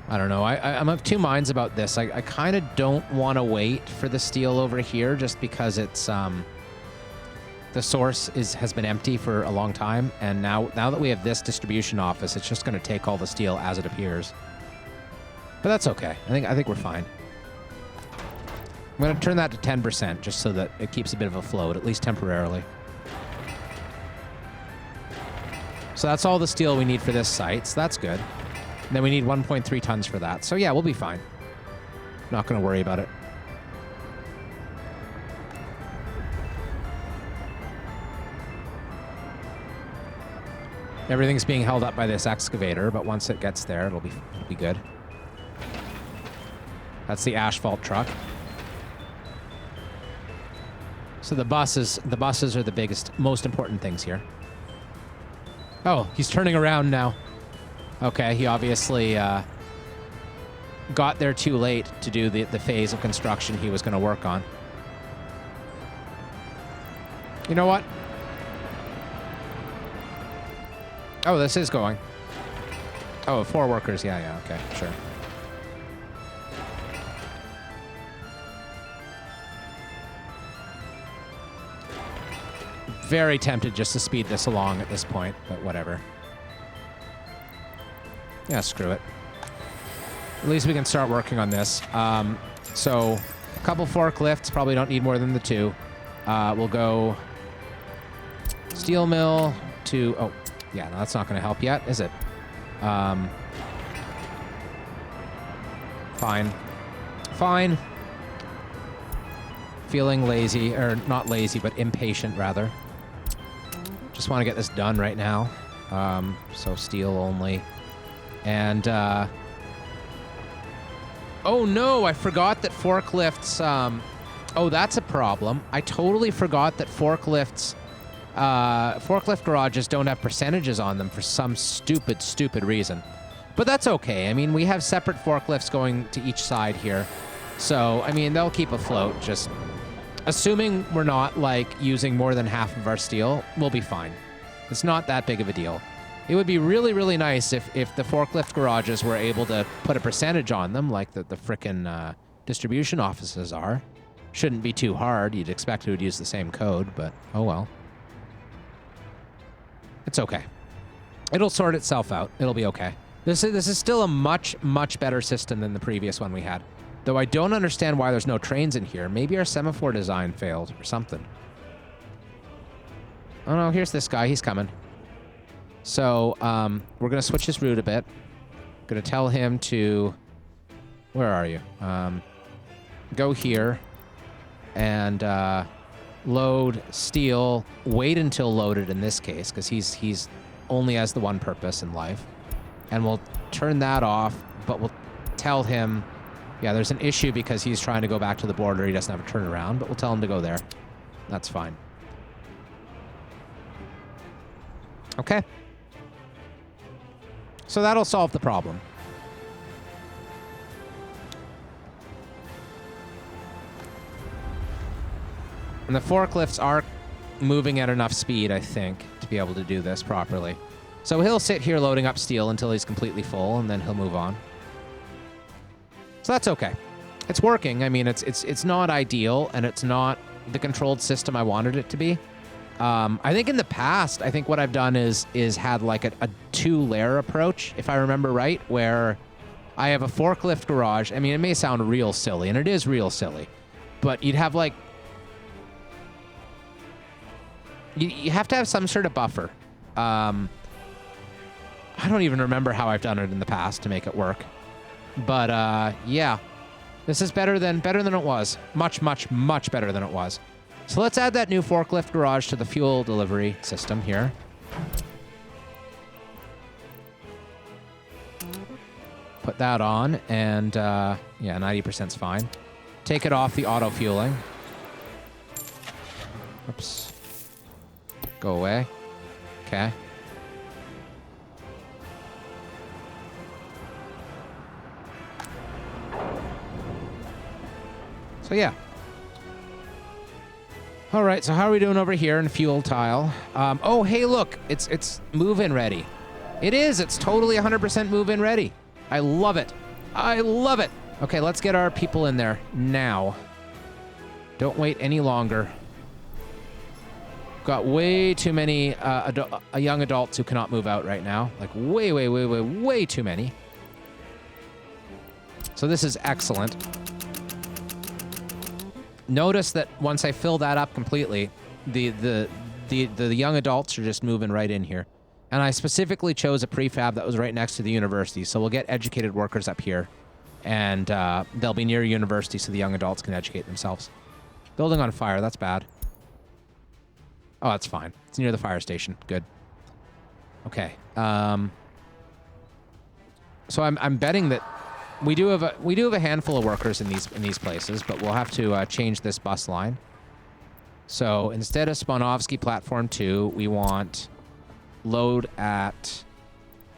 I don't know. I'm of two minds about this. I kind of don't want to wait for the steel over here just because it's the source has been empty for a long time, and now that we have this distribution office, it's just going to take all the steel as it appears. But that's okay. I think we're fine. I'm going to turn that to 10% just so that it keeps a bit of a float, at least temporarily. So that's all the steel we need for this site, so that's good. And then we need 1.3 tons for that. So yeah, we'll be fine. Not going to worry about it. Everything's being held up by this excavator, but once it gets there, it'll be good. That's the asphalt truck. So the buses are the biggest, most important things here. Oh, he's turning around now. Okay, he obviously got there too late to do the phase of construction he was going to work on. You know what? Oh, this is going. Oh, 4 workers. Yeah, okay, sure. Very tempted just to speed this along at this point, but whatever. Yeah, screw it. At least we can start working on this. So, a couple forklifts. Probably don't need more than the 2. We'll go steel mill to... Oh, yeah, no, that's not going to help yet, is it? Fine. Fine. Feeling lazy, or not lazy, but impatient, rather. Just want to get this done right now. So steel only. And, oh no, I forgot that forklifts, oh, that's a problem. I totally forgot that forklifts, forklift garages don't have percentages on them for some stupid, stupid reason. But that's okay. I mean, we have separate forklifts going to each side here. So, I mean, they'll keep afloat. Just assuming we're not, like, using more than half of our steel, we'll be fine. It's not that big of a deal. It would be really, really nice if the forklift garages were able to put a percentage on them, like the frickin' distribution offices are. Shouldn't be too hard. You'd expect it would use the same code, but oh well. It's okay. It'll sort itself out. It'll be okay. This is still a much, much better system than the previous one we had. Though I don't understand why there's no trains in here. Maybe our semaphore design failed or something. Oh no, here's this guy. He's coming. So, we're going to switch his route a bit. Going to tell him to... Where are you? Go here. And, load steel. Wait until loaded in this case, because he's only has the one purpose in life. And we'll turn that off, but we'll tell him... Yeah, there's an issue because he's trying to go back to the border. He doesn't have a turnaround, but we'll tell him to go there. That's fine. Okay. So that'll solve the problem. And the forklifts are moving at enough speed, I think, to be able to do this properly. So he'll sit here loading up steel until he's completely full, and then he'll move on. So that's okay. It's working. I mean, it's not ideal, and it's not the controlled system I wanted it to be. I think in the past, I think what I've done is had like a two-layer approach, if I remember right, where I have a forklift garage. I mean, it may sound real silly, and it is real silly, but you'd have like... You have to have some sort of buffer. I don't even remember how I've done it in the past to make it work. But, yeah. This is better than it was. Much, much, much better than it was. So let's add that new forklift garage to the fuel delivery system here. Put that on, and, yeah, 90%'s fine. Take it off the auto-fueling. Oops. Go away. Okay. So yeah. All right, so how are we doing over here in fuel tile? Oh, hey, look, it's move-in ready. It is. It's totally 100% move-in ready. I love it. I love it. Okay, let's get our people in there now. Don't wait any longer. Got way too many young adults who cannot move out right now. Like way too many. So this is excellent. Notice that once I fill that up completely, the young adults are just moving right in here. And I specifically chose a prefab that was right next to the university, so we'll get educated workers up here. And they'll be near university so the young adults can educate themselves. Building on fire, that's bad. Oh, that's fine. It's near the fire station. Good. Okay. So I'm betting that we do have a handful of workers in these places, but we'll have to change this bus line. So instead of Spanovsky Platform 2, we want load at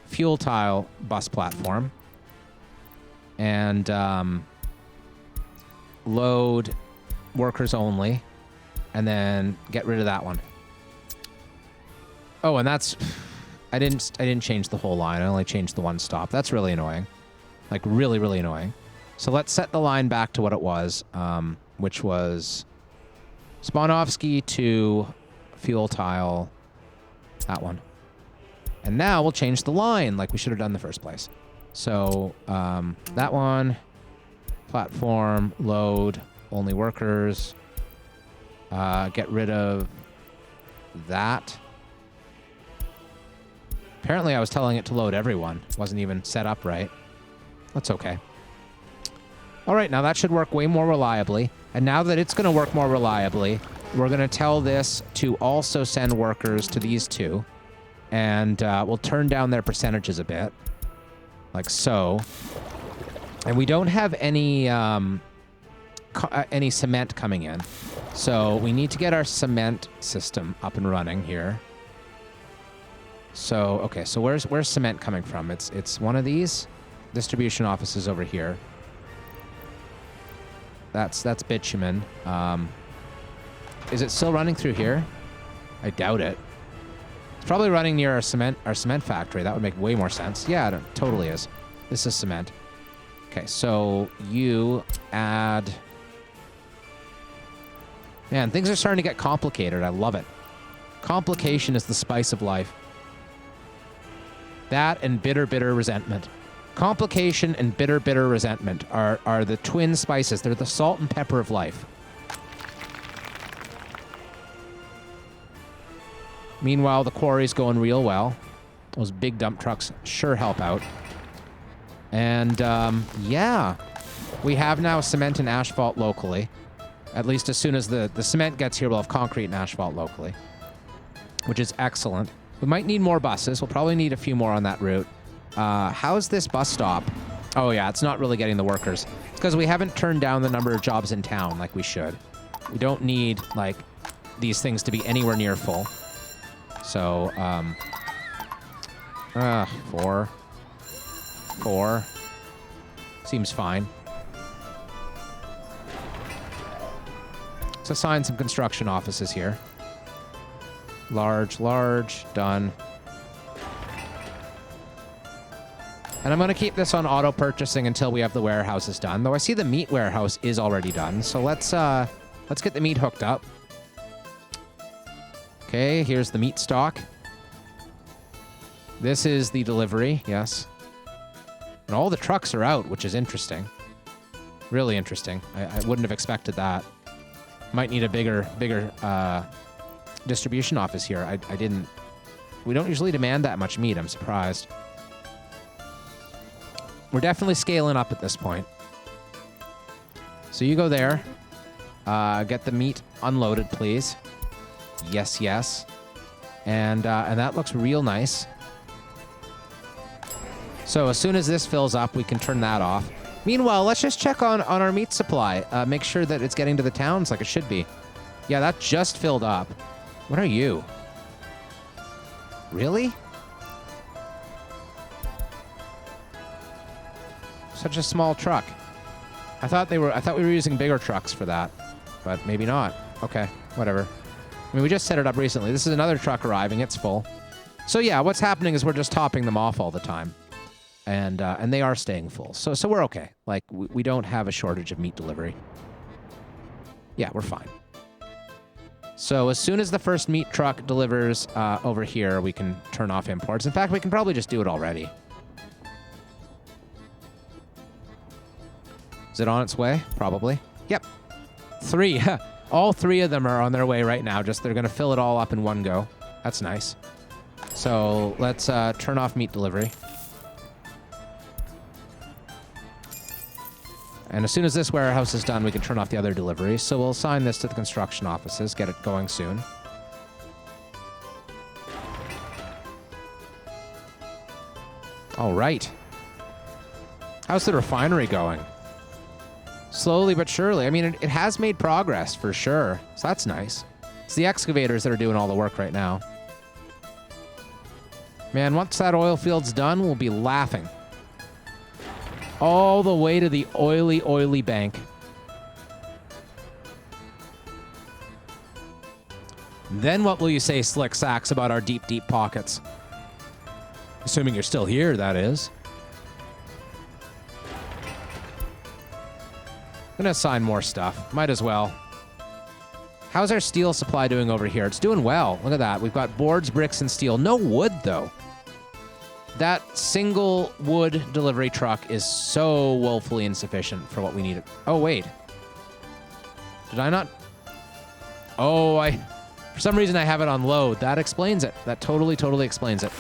fuel tile bus platform. And load workers only. And then get rid of that one. Oh, and that's... I didn't change the whole line. I only changed the one stop. That's really annoying. Like, really, really annoying. So let's set the line back to what it was, which was Spanovsky to fuel tile, that one. And now we'll change the line like we should have done in the first place. So that one, platform, load, only workers, get rid of that. Apparently I was telling it to load everyone. It wasn't even set up right. That's okay. All right, now that should work way more reliably. And now that it's going to work more reliably, We're going to tell this to also send workers to these two. And we'll turn down their percentages a bit. Like so. And we don't have any cement coming in. So we need to get our cement system up and running here. So, okay, so where's cement coming from? It's one of these distribution offices over here. That's bitumen. Is it still running through here? I doubt it. It's probably running near our cement factory. That would make way more sense. Yeah, it totally is. This is cement. Okay, so you add... Man, things are starting to get complicated. I love it. Complication is the spice of life. That and bitter, bitter resentment. Complication and bitter, bitter resentment are the twin spices. They're the salt and pepper of life. Meanwhile, the quarry's going real well. Those big dump trucks sure help out. And, yeah. We have now cement and asphalt locally. At least as soon as the cement gets here, we'll have concrete and asphalt locally. Which is excellent. We might need more buses. We'll probably need a few more on that route. How's this bus stop? Oh, yeah, it's not really getting the workers. It's because we haven't turned down the number of jobs in town like we should. We don't need, like, these things to be anywhere near full. So, 4. Seems fine. Let's assign some construction offices here. Large, done. And I'm going to keep this on auto purchasing until we have the warehouses done. Though I see the meat warehouse is already done. So let's get the meat hooked up. Okay, here's the meat stock. This is the delivery, yes. And all the trucks are out, which is interesting. Really interesting. I wouldn't have expected that. Might need a bigger distribution office here. I didn't... We don't usually demand that much meat. I'm surprised. We're definitely scaling up at this point. So you go there. Get the meat unloaded, please. Yes, yes. And that looks real nice. So as soon as this fills up, we can turn that off. Meanwhile, let's just check on our meat supply. Make sure that it's getting to the towns like it should be. Yeah, that just filled up. What are you? Really? Such a small truck. I thought we were using bigger trucks for that, but maybe not. Okay, whatever. I mean, we just set it up recently. This is another truck arriving. It's full. So yeah, what's happening is we're just topping them off all the time. And they are staying full. So we're okay. Like, we don't have a shortage of meat delivery. Yeah, we're fine. So as soon as the first meat truck delivers over here, we can turn off imports. In fact, we can probably just do it already. Is it on its way? Probably. Yep. 3. All 3 of them are on their way right now. Just they're going to fill it all up in one go. That's nice. So let's turn off meat delivery. And as soon as this warehouse is done, we can turn off the other deliveries. So we'll assign this to the construction offices, get it going soon. All right. How's the refinery going? Slowly but surely. I mean, it has made progress for sure. So that's nice. It's the excavators that are doing all the work right now. Man, once that oil field's done, we'll be laughing. All the way to the oily, oily bank. Then what will you say, Slick Sacks, about our deep, deep pockets? Assuming you're still here, that is. I'm gonna assign more stuff. Might as well. How's our steel supply doing over here? It's doing well. Look at that. We've got boards, bricks, and steel. No wood, though. That single wood delivery truck is so woefully insufficient for what we need. Oh, wait. Did I not? Oh, for some reason I have it on load. That explains it. That totally, totally explains it.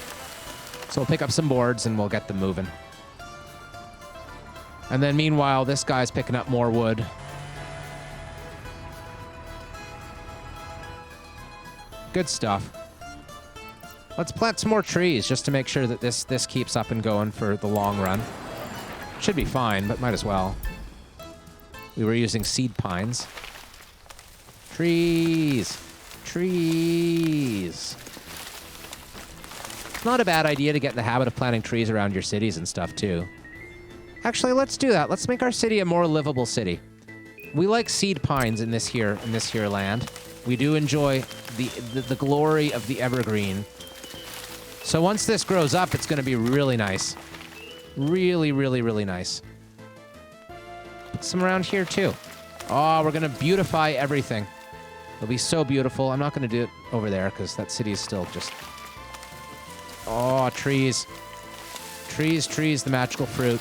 So we'll pick up some boards and we'll get them moving. And then meanwhile, this guy's picking up more wood. Good stuff. Let's plant some more trees just to make sure that this keeps up and going for the long run. Should be fine, but might as well. We were using seed pines. Trees. Trees. It's not a bad idea to get in the habit of planting trees around your cities and stuff, too. Actually, let's do that. Let's make our city a more livable city. We like seed pines in this here land. We do enjoy the glory of the evergreen. So once this grows up, it's going to be really nice. Really, really, really nice. Put some around here, too. Oh, we're going to beautify everything. It'll be so beautiful. I'm not going to do it over there because that city is still just... Oh, trees. Trees, trees, the magical fruit.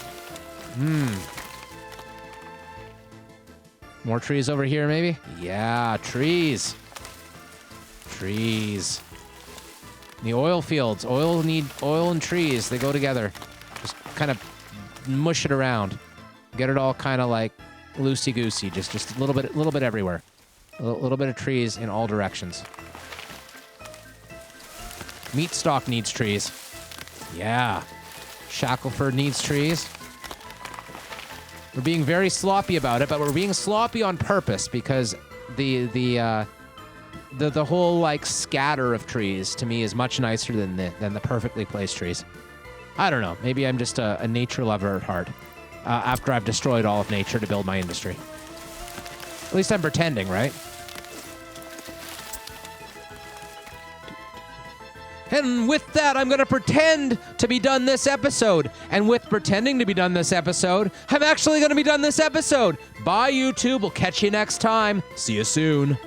More trees over here, maybe? Yeah, trees. Trees. The oil fields. Oil and trees. They go together. Just kind of mush it around. Get it all kind of like loosey-goosey. Just a little bit everywhere. A little bit of trees in all directions. Meat stock needs trees. Yeah. Shackleford needs trees. We're being very sloppy about it, but we're being sloppy on purpose because the whole like scatter of trees to me is much nicer than the perfectly placed trees. I don't know. Maybe I'm just a nature lover at heart. After I've destroyed all of nature to build my industry. At least I'm pretending, right? And with that, I'm going to pretend to be done this episode. And with pretending to be done this episode, I'm actually going to be done this episode. Bye, YouTube. We'll catch you next time. See you soon.